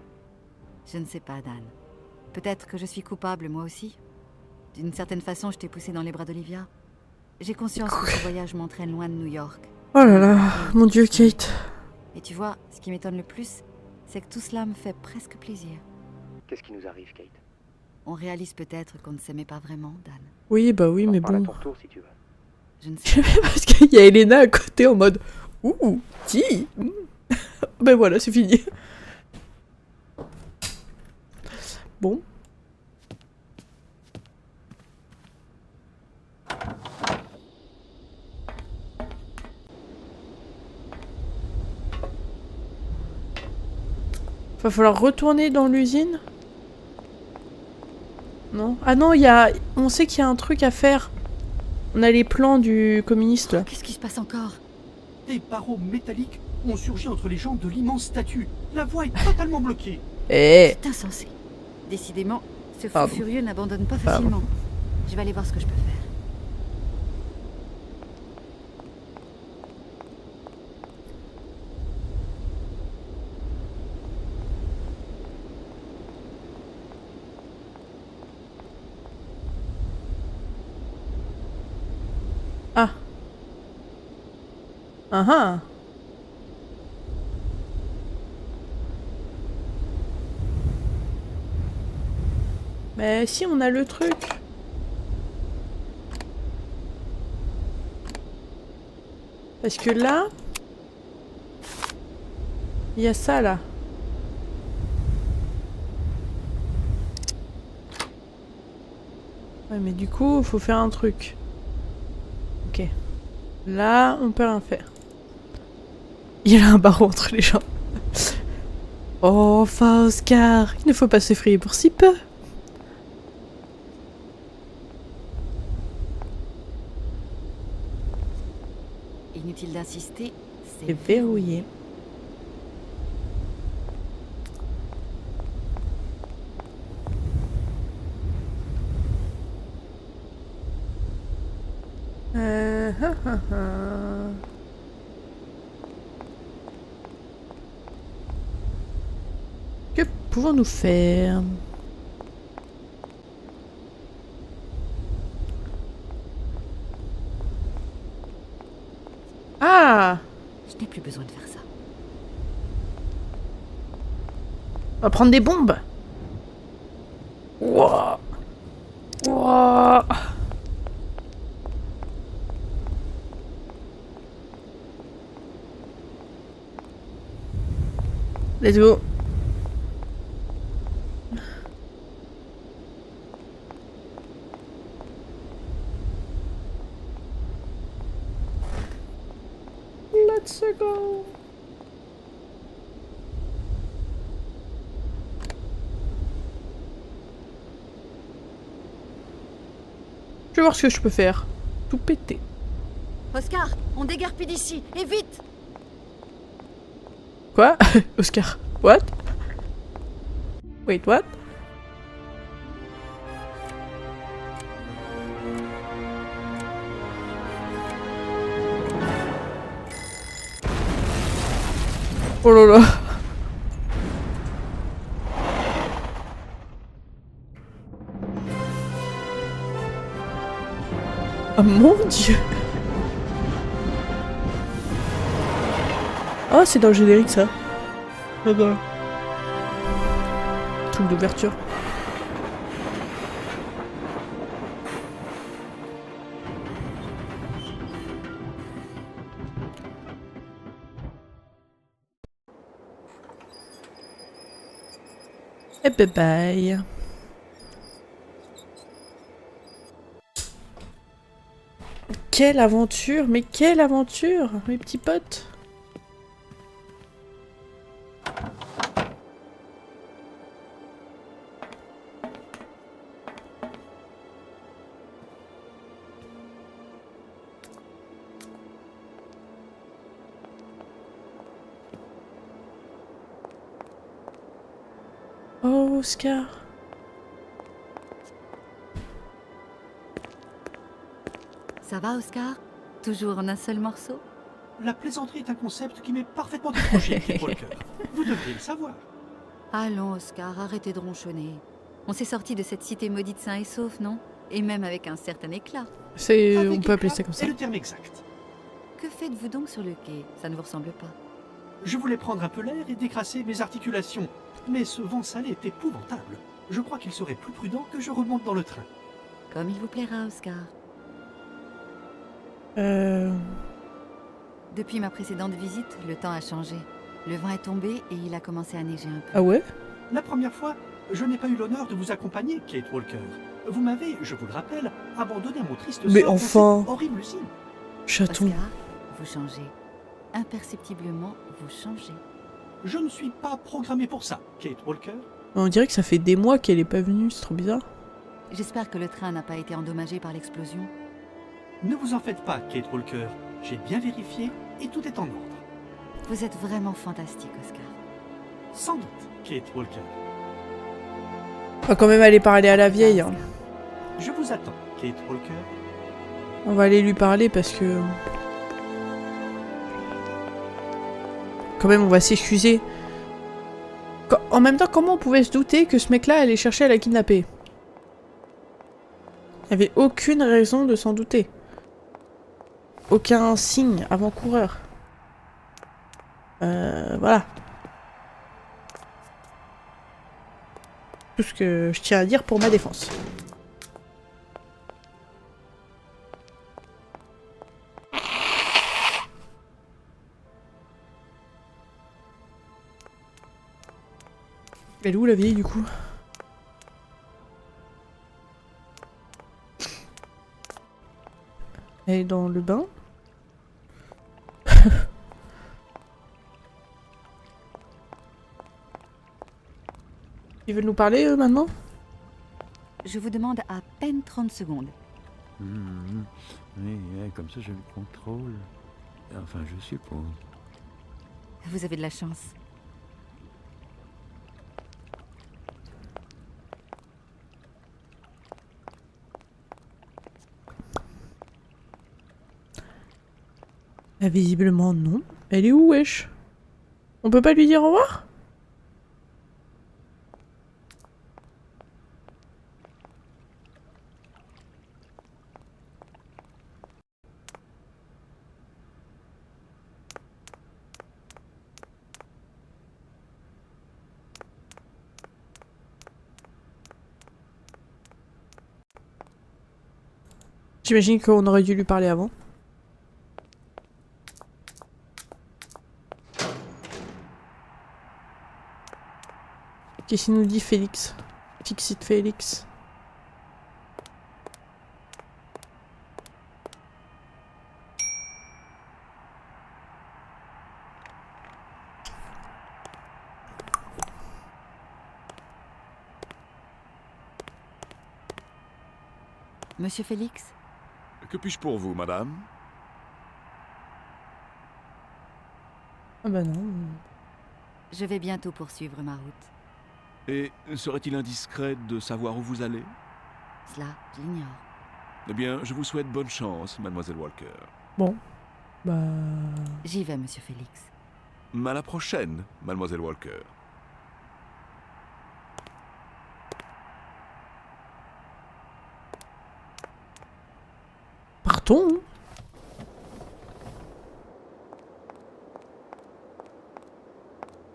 B: Je ne sais pas, Dan. Peut-être que je suis coupable, moi aussi. D'une certaine façon, je t'ai poussé dans les bras d'Olivia. J'ai conscience que ce voyage m'entraîne loin de New York.
A: Oh là là, mon Dieu, Kate.
B: Et tu vois, ce qui m'étonne le plus, c'est que tout cela me fait presque plaisir.
K: Qu'est-ce qui nous arrive, Kate?
B: On réalise peut-être qu'on ne s'aimait pas vraiment, Dan.
A: Oui, bah oui, mais
K: Parle
A: bon.
K: à ton tour, si tu veux.
B: Je ne sais pas.
A: Parce qu'il y a Elena à côté en mode ouh, ti. Ben voilà, c'est fini. Bon. Va falloir retourner dans l'usine? Non? Ah non, il y a... On sait qu'il y a un truc à faire. On a les plans du communiste, là.
B: Qu'est-ce qui se passe encore?
N: Des barreaux métalliques ont surgi entre les jambes de l'immense statue. La voie est totalement bloquée.
A: Eh.
B: C'est insensé. Décidément, ce fou
A: Pardon.
B: furieux n'abandonne pas
A: Pardon.
B: facilement. Je vais aller voir ce que je peux faire.
A: Ah. Ah ah. Mais si, on a le truc. Parce que là... Il y a ça, là. Ouais, mais du coup, il faut faire un truc. Ok. Là, on peut rien faire. Il y a un barreau entre les jambes. Oh, enfin, Oscar, il ne faut pas s'effrayer pour si peu.
B: Inutile d'insister,
A: C'est verrouillé. Ha, ha, ha. Que pouvons-nous faire? Ah!
B: Je n'ai plus besoin de faire ça.
A: On va prendre des bombes. Wouah. Wouah. Let's go. Let's go. Je vais voir ce que je peux faire. Tout péter.
B: Oscar, on déguerpit d'ici, et vite!
A: Quoi? Oscar? What? Wait, what? Oh là là. Oh mon dieu. Oh, c'est dans le générique ça. J'adore. Truc d'ouverture. Et bye bye. Quelle aventure, mais quelle aventure, mes petits potes. Oh, Oscar.
B: Ça va, Oscar? Toujours en un seul morceau?
N: La plaisanterie est un concept qui m'est parfaitement décroché, Kate Walker. Vous devriez le savoir.
B: Allons, Oscar, arrêtez de ronchonner. On s'est sorti de cette cité maudite sain et sauf, non? Et même avec un certain éclat.
A: C'est...
N: Avec
A: on peut appeler
N: éclat
A: ça comme ça.
N: est le terme exact.
B: Que faites-vous donc sur le quai? Ça ne vous ressemble pas.
N: Je voulais prendre un peu l'air et décrasser mes articulations. Mais ce vent salé est épouvantable. Je crois qu'il serait plus prudent que je remonte dans le train.
B: Comme il vous plaira, Oscar. Depuis ma précédente visite, le temps a changé. Le vent est tombé et il a commencé à neiger un peu.
A: Ah ouais?
N: La première fois, je n'ai pas eu l'honneur de vous accompagner, Kate Walker. Vous m'avez, je vous le rappelle, abandonné à mon triste
A: Mais
N: sort dans
A: enfin.
N: cette horrible usine.
A: Chaton.
B: Oscar, vous changez. Imperceptiblement, vous changez.
N: Je ne suis pas programmé pour ça, Kate Walker.
A: On dirait que ça fait des mois qu'elle est pas venue, c'est trop bizarre.
B: J'espère que le train n'a pas été endommagé par l'explosion.
N: Ne vous en faites pas, Kate Walker. J'ai bien vérifié et tout est en ordre.
B: Vous êtes vraiment fantastique, Oscar.
N: Sans doute, Kate Walker.
A: On va quand même aller parler à la vieille. Hein.
N: Je vous attends, Kate Walker.
A: On va aller lui parler parce que... Quand même, on va s'excuser. En même temps, comment on pouvait se douter que ce mec-là allait chercher à la kidnapper? Il n'y avait aucune raison de s'en douter. Aucun signe avant-coureur. Voilà. Tout ce que je tiens à dire pour ma défense. Elle est où la vieille du coup? Elle est dans le bain. Ils veulent nous parler eux maintenant?
B: Je vous demande à peine 30 secondes.
F: Oui, comme ça je le contrôle. Enfin, je suppose.
B: Vous avez de la chance.
A: Ah, visiblement non. Elle est où, wesh? On peut pas lui dire au revoir? J'imagine qu'on aurait dû lui parler avant. Qu'est-ce qu'il nous dit Félix? Fixit Félix.
B: Monsieur Félix?
D: Que puis-je pour vous, madame?
A: Ah bah non.
B: Je vais bientôt poursuivre ma route.
D: Et serait-il indiscret de savoir où vous allez?
B: Cela, je l'ignore.
D: Eh bien, je vous souhaite bonne chance, mademoiselle Walker.
A: Bon. Bah...
B: J'y vais, monsieur Félix.
D: À la prochaine, mademoiselle Walker.
A: Partons.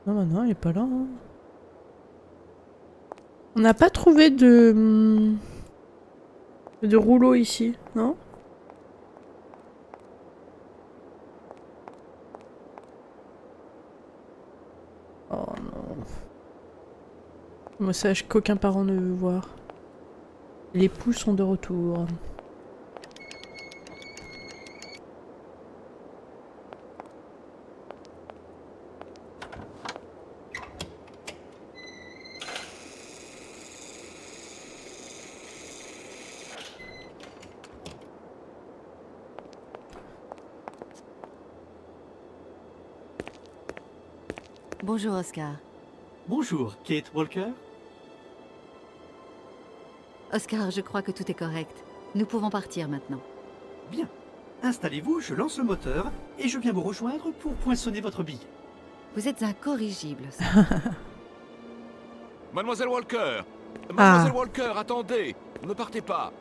A: Non, non, il est pas là. Hein. On n'a pas trouvé de rouleau ici, non? Oh non. Message qu'aucun parent ne veut voir. Les poules sont de retour.
B: Bonjour, Oscar.
N: Bonjour, Kate Walker.
B: Oscar, je crois que tout est correct. Nous pouvons partir maintenant.
N: Bien. Installez-vous, je lance le moteur et je viens vous rejoindre pour poinçonner votre billet.
B: Vous êtes incorrigible, Oscar.
D: Mademoiselle Walker! Mademoiselle Walker, attendez! Ne partez pas!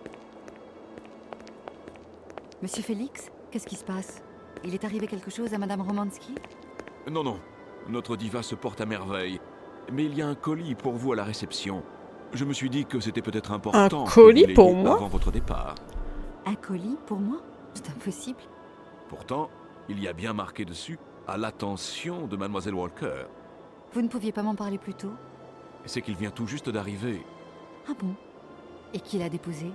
B: Monsieur Félix, qu'est-ce qui se passe? Il est arrivé quelque chose à Madame Romansky?
D: Non, non. Notre diva se porte à merveille. Mais il y a un colis pour vous à la réception. Je me suis dit que c'était peut-être important.
A: Un colis pour moi?
D: Avant votre départ.
B: Un colis pour moi? C'est impossible.
D: Pourtant, il y a bien marqué dessus « À l'attention de Mademoiselle Walker ».
B: Vous ne pouviez pas m'en parler plus tôt?
D: C'est qu'il vient tout juste d'arriver.
B: Ah bon? Et qui l'a déposé?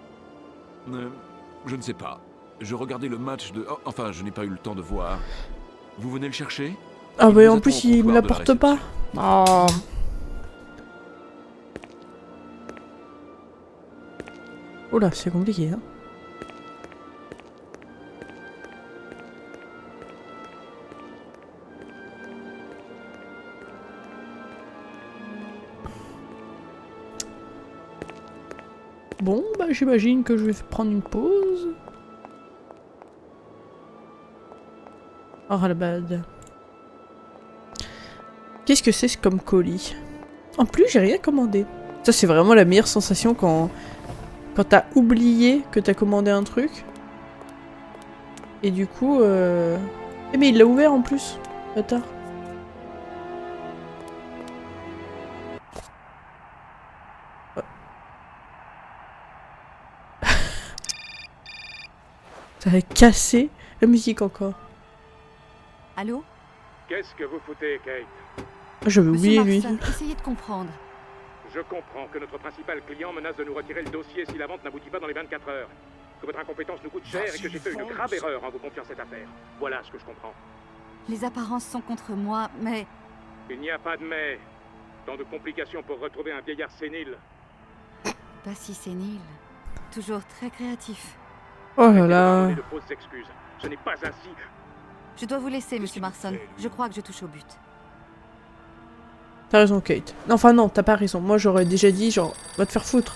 D: Je ne sais pas. Je regardais le match de... Oh, enfin, je n'ai pas eu le temps de voir. Vous venez le chercher?
A: Ah bah en plus il me la porte pas. Oh. Oh là, c'est compliqué hein. Bon, bah j'imagine que je vais prendre une pause. Oh la bad. Qu'est-ce que c'est comme colis? En plus, j'ai rien commandé. Ça, c'est vraiment la meilleure sensation quand t'as oublié que t'as commandé un truc. Et du coup... Eh mais il l'a ouvert en plus. Bâtard. Ouais. Ça a cassé la musique encore.
B: Allô?
C: Qu'est-ce que vous foutez, Kate?
A: J'avais oublié lui.
B: Essayez de comprendre.
C: Je comprends que notre principal client menace de nous retirer le dossier si la vente n'aboutit pas dans les 24 heures. Que votre incompétence nous coûte cher et que j'ai fait une grave erreur en vous confiant cette affaire. Voilà ce que je comprends.
B: Les apparences sont contre moi, mais...
C: Il n'y a pas de mais. Tant de complications pour retrouver un vieillard sénile.
B: Pas si sénile. Toujours très créatif.
A: Oh là là.
C: De fausses excuses. Ce n'est pas ainsi.
B: Je dois vous laisser, Monsieur Marston. Je crois que je touche au but.
A: T'as raison, Kate. Non, enfin non, t'as pas raison. Moi, j'aurais déjà dit, genre, va te faire foutre.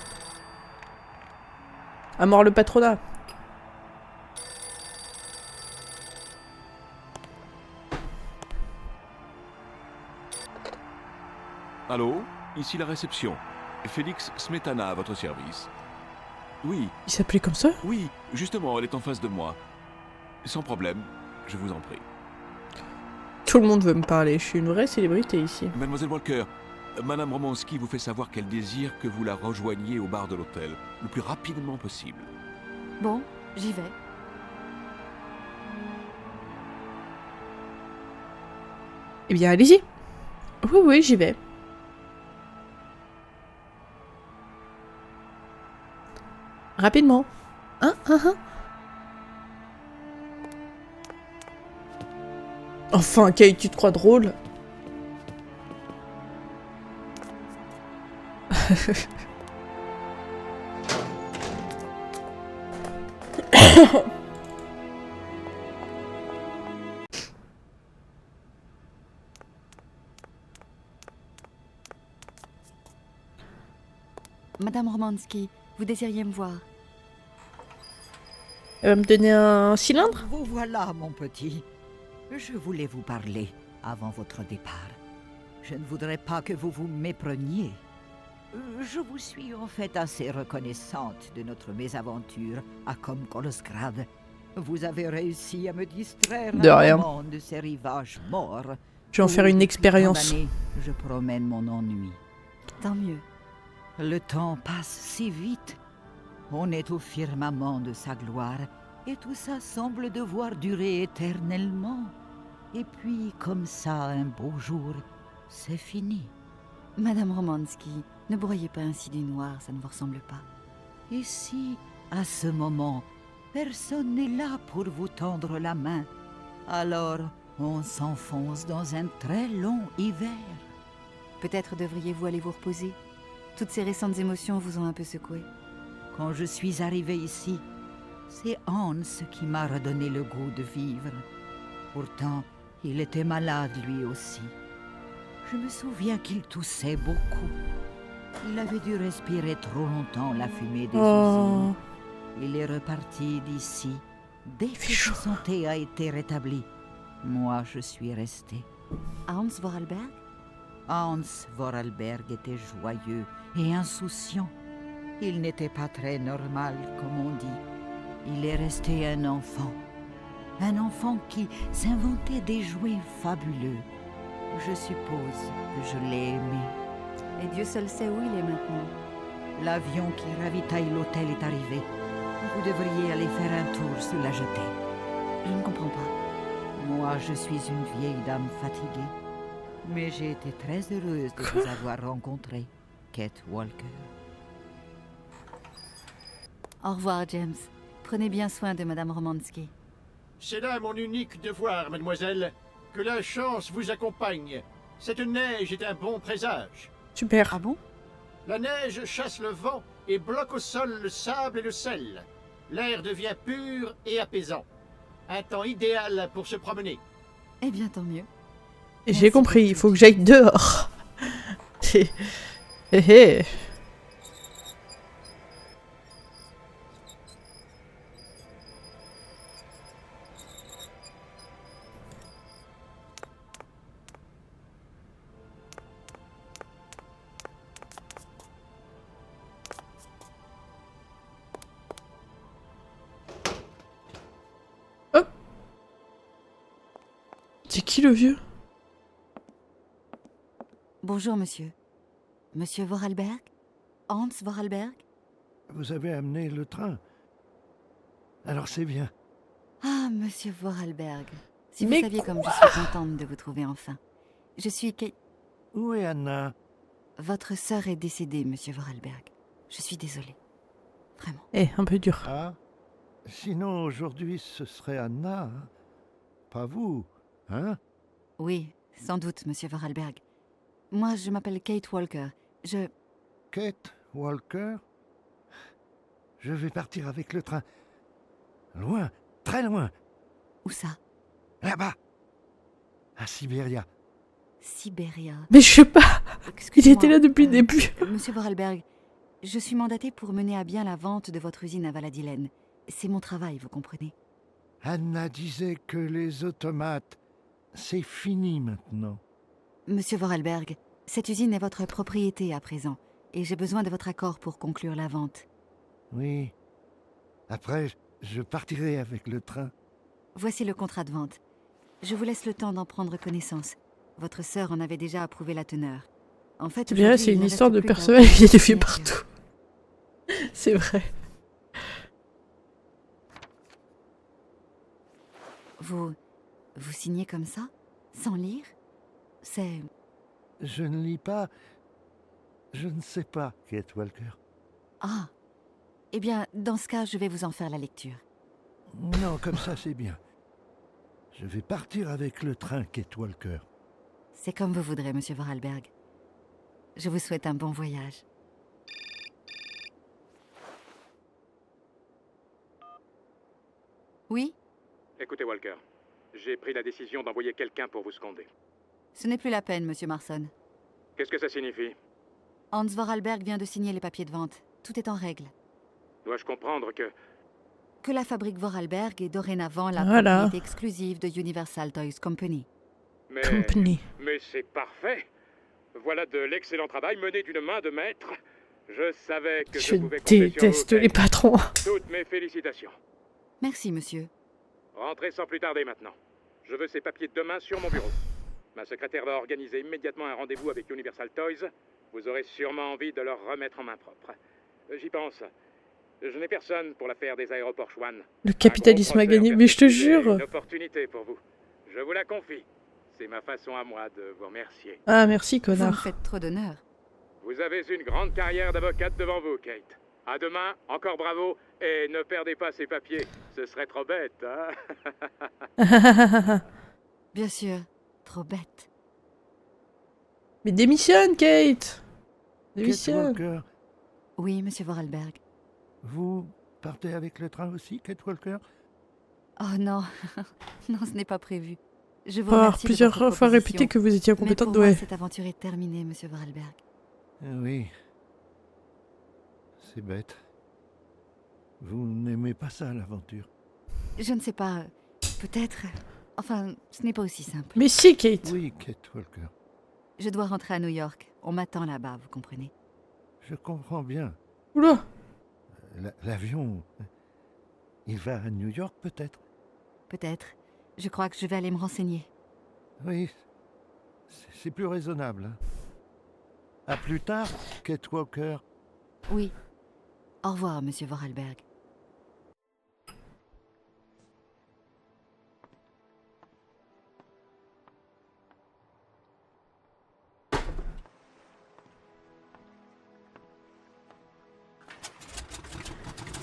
A: À mort le patronat.
D: Allô? Ici la réception. Félix Smetana à votre service. Oui.
A: Il s'appelait comme ça?
D: Oui, justement, elle est en face de moi. Sans problème, je vous en prie.
A: Tout le monde veut me parler, je suis une vraie célébrité ici.
D: Mademoiselle Walker, Madame Romanski vous fait savoir qu'elle désire que vous la rejoigniez au bar de l'hôtel, le plus rapidement possible.
B: Bon, j'y vais.
A: Eh bien, allez-y. Oui, oui, j'y vais. Rapidement. Hein. Enfin, Kate, tu te crois drôle?
B: Madame Romanski, vous désiriez me voir?
A: Elle va me donner un cylindre?
G: Vous voilà, mon petit. Je voulais vous parler avant votre départ. Je ne voudrais pas que vous vous mépreniez. Je vous suis en fait assez reconnaissante de notre mésaventure à Komkolosgrad. Vous avez réussi à me distraire
A: De rien.
G: moment de ces rivages morts.
A: Je vais en faire une expérience.
G: Je promène mon ennui.
B: Tant mieux.
G: Le temps passe si vite. On est au firmament de sa gloire, et tout ça semble devoir durer éternellement. Et puis, comme ça, un beau jour, c'est fini.
B: Madame Romanski, ne broyez pas ainsi du noir, ça ne vous ressemble pas.
G: Et si, à ce moment, personne n'est là pour vous tendre la main, alors on s'enfonce dans un très long hiver.
B: Peut-être devriez-vous aller vous reposer. Toutes ces récentes émotions vous ont un peu secoué.
G: Quand je suis arrivé ici, c'est Hans qui m'a redonné le goût de vivre. Pourtant, il était malade lui aussi. Je me souviens qu'il toussait beaucoup. Il avait dû respirer trop longtemps la fumée des usines. Il est reparti d'ici dès que sa santé a été rétablie. Moi, je suis resté.
B: Hans Vorarlberg?
G: Hans Vorarlberg était joyeux et insouciant. Il n'était pas très normal, comme on dit. Il est resté un enfant. Un enfant qui s'inventait des jouets fabuleux. Je suppose que je l'ai aimé.
B: Et Dieu seul sait où il est maintenant.
G: L'avion qui ravitaille l'hôtel est arrivé. Vous devriez aller faire un tour sur la jetée.
B: Je ne comprends pas.
G: Moi, je suis une vieille dame fatiguée. Mais j'ai été très heureuse de vous avoir rencontré, Kate Walker.
B: Au revoir, James. Prenez bien soin de Madame Romanski.
E: C'est là mon unique devoir, mademoiselle. Que la chance vous accompagne. Cette neige est un bon présage.
A: Super.
B: Ah bon?
E: La neige chasse le vent et bloque au sol le sable et le sel. L'air devient pur et apaisant. Un temps idéal pour se promener.
B: Eh bien, tant mieux.
A: J'ai compris, il faut que j'aille dehors. Hé hé. Hop. C'est qui le vieux?
B: Bonjour, monsieur. Monsieur Vorarlberg? Hans Vorarlberg?
O: Vous avez amené le train. Alors c'est bien.
B: Ah, monsieur Vorarlberg. Si
A: Mais
B: vous saviez comme je suis contente de vous trouver enfin. Je suis Kate.
O: Où est Anna?
B: Votre sœur est décédée, monsieur Vorarlberg. Je suis désolée. Vraiment.
A: Eh, un peu dur.
O: Ah. Sinon, aujourd'hui, ce serait Anna. Hein? Pas vous, hein?
B: Oui, sans doute, monsieur Vorarlberg. Moi, je m'appelle Kate Walker.
O: Kate Walker? Je vais partir avec le train. Loin, très loin.
B: Où ça?
O: Là-bas. À Sibéria.
B: Sibéria.
A: Mais je sais pas. Il
B: Excusez-moi,
A: était là depuis le début.
B: Monsieur Vorarlberg, je suis mandatée pour mener à bien la vente de votre usine à Valadilène. C'est mon travail, vous comprenez?
O: Anna disait que les automates, c'est fini maintenant.
B: Monsieur Vorarlberg, Cette usine est votre propriété à présent, et j'ai besoin de votre accord pour conclure la vente.
O: Oui. Après, je partirai avec le train.
B: Voici le contrat de vente. Je vous laisse le temps d'en prendre connaissance. Votre sœur en avait déjà approuvé la teneur. En fait,
A: C'est bien,
B: aujourd'hui,
A: c'est
B: il
A: une
B: ne
A: histoire
B: reste
A: de
B: plus qu'à
A: Perceval qui est
B: obtenir
A: vu
B: votre
A: partout. C'est vrai.
B: Vous signez comme ça? Sans lire? C'est...
O: Je ne lis pas. Je ne sais pas, Kate Walker.
B: Ah. Eh bien, dans ce cas, je vais vous en faire la lecture.
O: Non, comme ça, c'est bien. Je vais partir avec le train, Kate Walker.
B: C'est comme vous voudrez, monsieur Vorarlberg. Je vous souhaite un bon voyage. Oui?
C: Écoutez, Walker. J'ai pris la décision d'envoyer quelqu'un pour vous seconder.
B: Ce n'est plus la peine, monsieur Marson.
C: Qu'est-ce que ça signifie?
B: Hans Vorarlberg vient de signer les papiers de vente. Tout est en règle.
C: Dois-je comprendre que...
B: Que la fabrique Vorarlberg est dorénavant la
A: Voilà.
B: propriété exclusive de Universal Toys Company.
C: Mais c'est parfait. Voilà de l'excellent travail mené d'une main de maître. Je savais que je pouvais compter sur vous,
A: déteste les
C: Kate.
A: patrons.
C: Toutes mes félicitations.
B: Merci, monsieur.
C: Rentrez sans plus tarder maintenant. Je veux ces papiers demain sur mon bureau. Ma secrétaire va organiser immédiatement un rendez-vous avec Universal Toys. Vous aurez sûrement envie de leur remettre en main propre. J'y pense. Je n'ai personne pour l'affaire des aéroports Schwann.
A: Le capitalisme a gagné, mais je te jure.
C: Une opportunité pour vous. Je vous la confie. C'est ma façon à moi de vous remercier.
A: Ah, merci,
B: Vous me
A: connard.
B: faites trop d'honneur.
C: Vous avez une grande carrière d'avocate devant vous, Kate. À demain, encore bravo, et ne perdez pas ces papiers. Ce serait trop bête, hein?
B: Bien sûr, trop bête.
A: Mais démissionne, Kate.
O: Kate
A: Démissionne.
O: Walker,
B: Oui, monsieur Vorarlberg.
O: vous partez avec le train aussi, Kate Walker?
B: Oh non, non, ce n'est pas prévu. Je vous
A: Faut avoir
B: remercie de
A: plusieurs
B: votre
A: fois
B: proposition,
A: répété que vous étiez
B: mais
A: incompétente,
B: pour moi,
A: ouais.
B: cette aventure est terminée, monsieur Vorarlberg.
O: Oui. C'est bête. Vous n'aimez pas ça, l'aventure?
B: Je ne sais pas, peut-être... Enfin, ce n'est pas aussi simple.
A: Mais si, Kate.
O: Oui, Kate Walker.
B: Je dois rentrer à New York. On m'attend là-bas, vous comprenez?
O: Je comprends bien.
A: Oula.
O: L'avion... Il va à New York, peut-être?
B: Peut-être. Je crois que je vais aller me renseigner.
O: Oui. C'est plus raisonnable. Hein. À plus tard, Kate Walker.
B: Oui. Au revoir, monsieur Vorarlberg.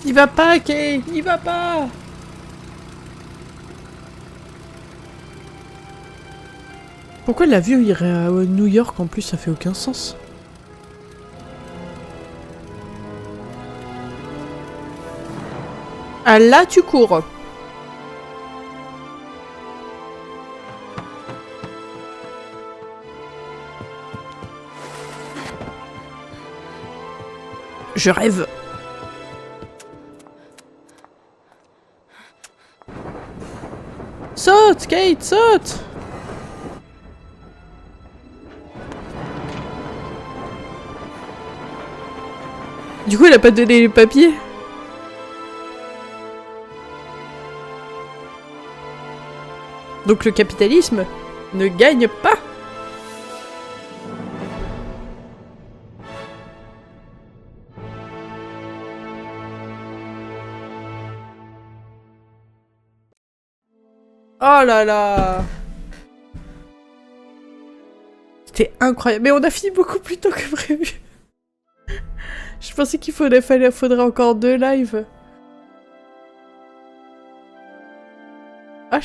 A: N'y va pas, Kate. N'y va pas. Pourquoi l'avion irait à New York en plus? Ça fait aucun sens. Ah là, tu cours. Je rêve. Saute, Kate, saute! Du coup, il a pas donné les papiers. Donc le capitalisme ne gagne pas. Oh là là! C'était incroyable. Mais on a fini beaucoup plus tôt que prévu. Je pensais qu'il faudrait encore 2 lives. Ah,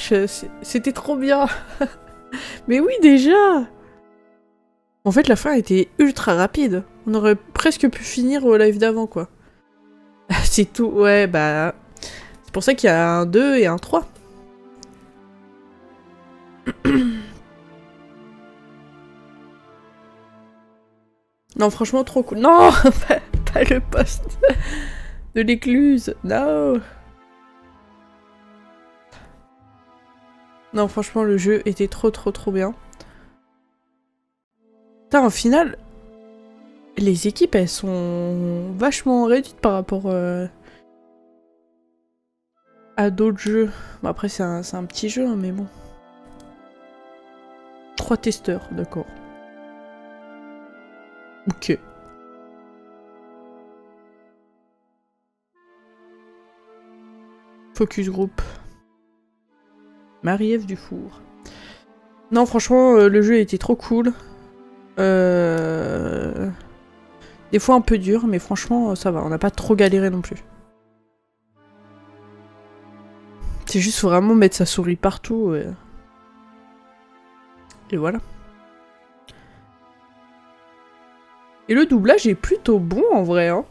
A: c'était trop bien. Mais oui, déjà. En fait, la fin était ultra rapide. On aurait presque pu finir au live d'avant, quoi. C'est tout. Ouais, bah... C'est pour ça qu'il y a un 2 et un 3. Non, franchement, trop cool. Non, pas le poste de l'écluse. Non. Non, franchement, le jeu était trop bien. Putain, au final, les équipes, elles sont vachement réduites par rapport à d'autres jeux. Bon, après, c'est un petit jeu, hein, mais bon. 3 testeurs, d'accord. Ok. Focus group. Marie-Ève Dufour. Non, franchement, le jeu était trop cool. Des fois un peu dur, mais franchement, ça va. On n'a pas trop galéré non plus. C'est juste vraiment mettre sa souris partout. Et voilà. Et le doublage est plutôt bon en vrai, hein.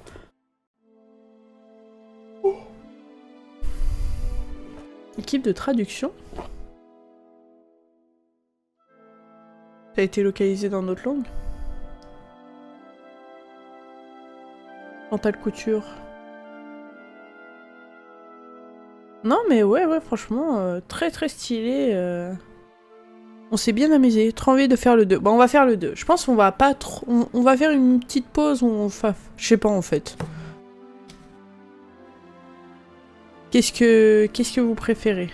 A: Équipe de traduction. Ça a été localisé dans notre langue. Chantal Couture. Non mais ouais, franchement, très très stylé. On s'est bien amusé. Trop envie de faire le 2. Bon, on va faire le 2. Je pense qu'on va pas trop... On va faire une petite pause où on va... Je sais pas en fait. Qu'est-ce que vous préférez?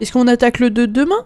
A: Est-ce qu'on attaque le 2 demain?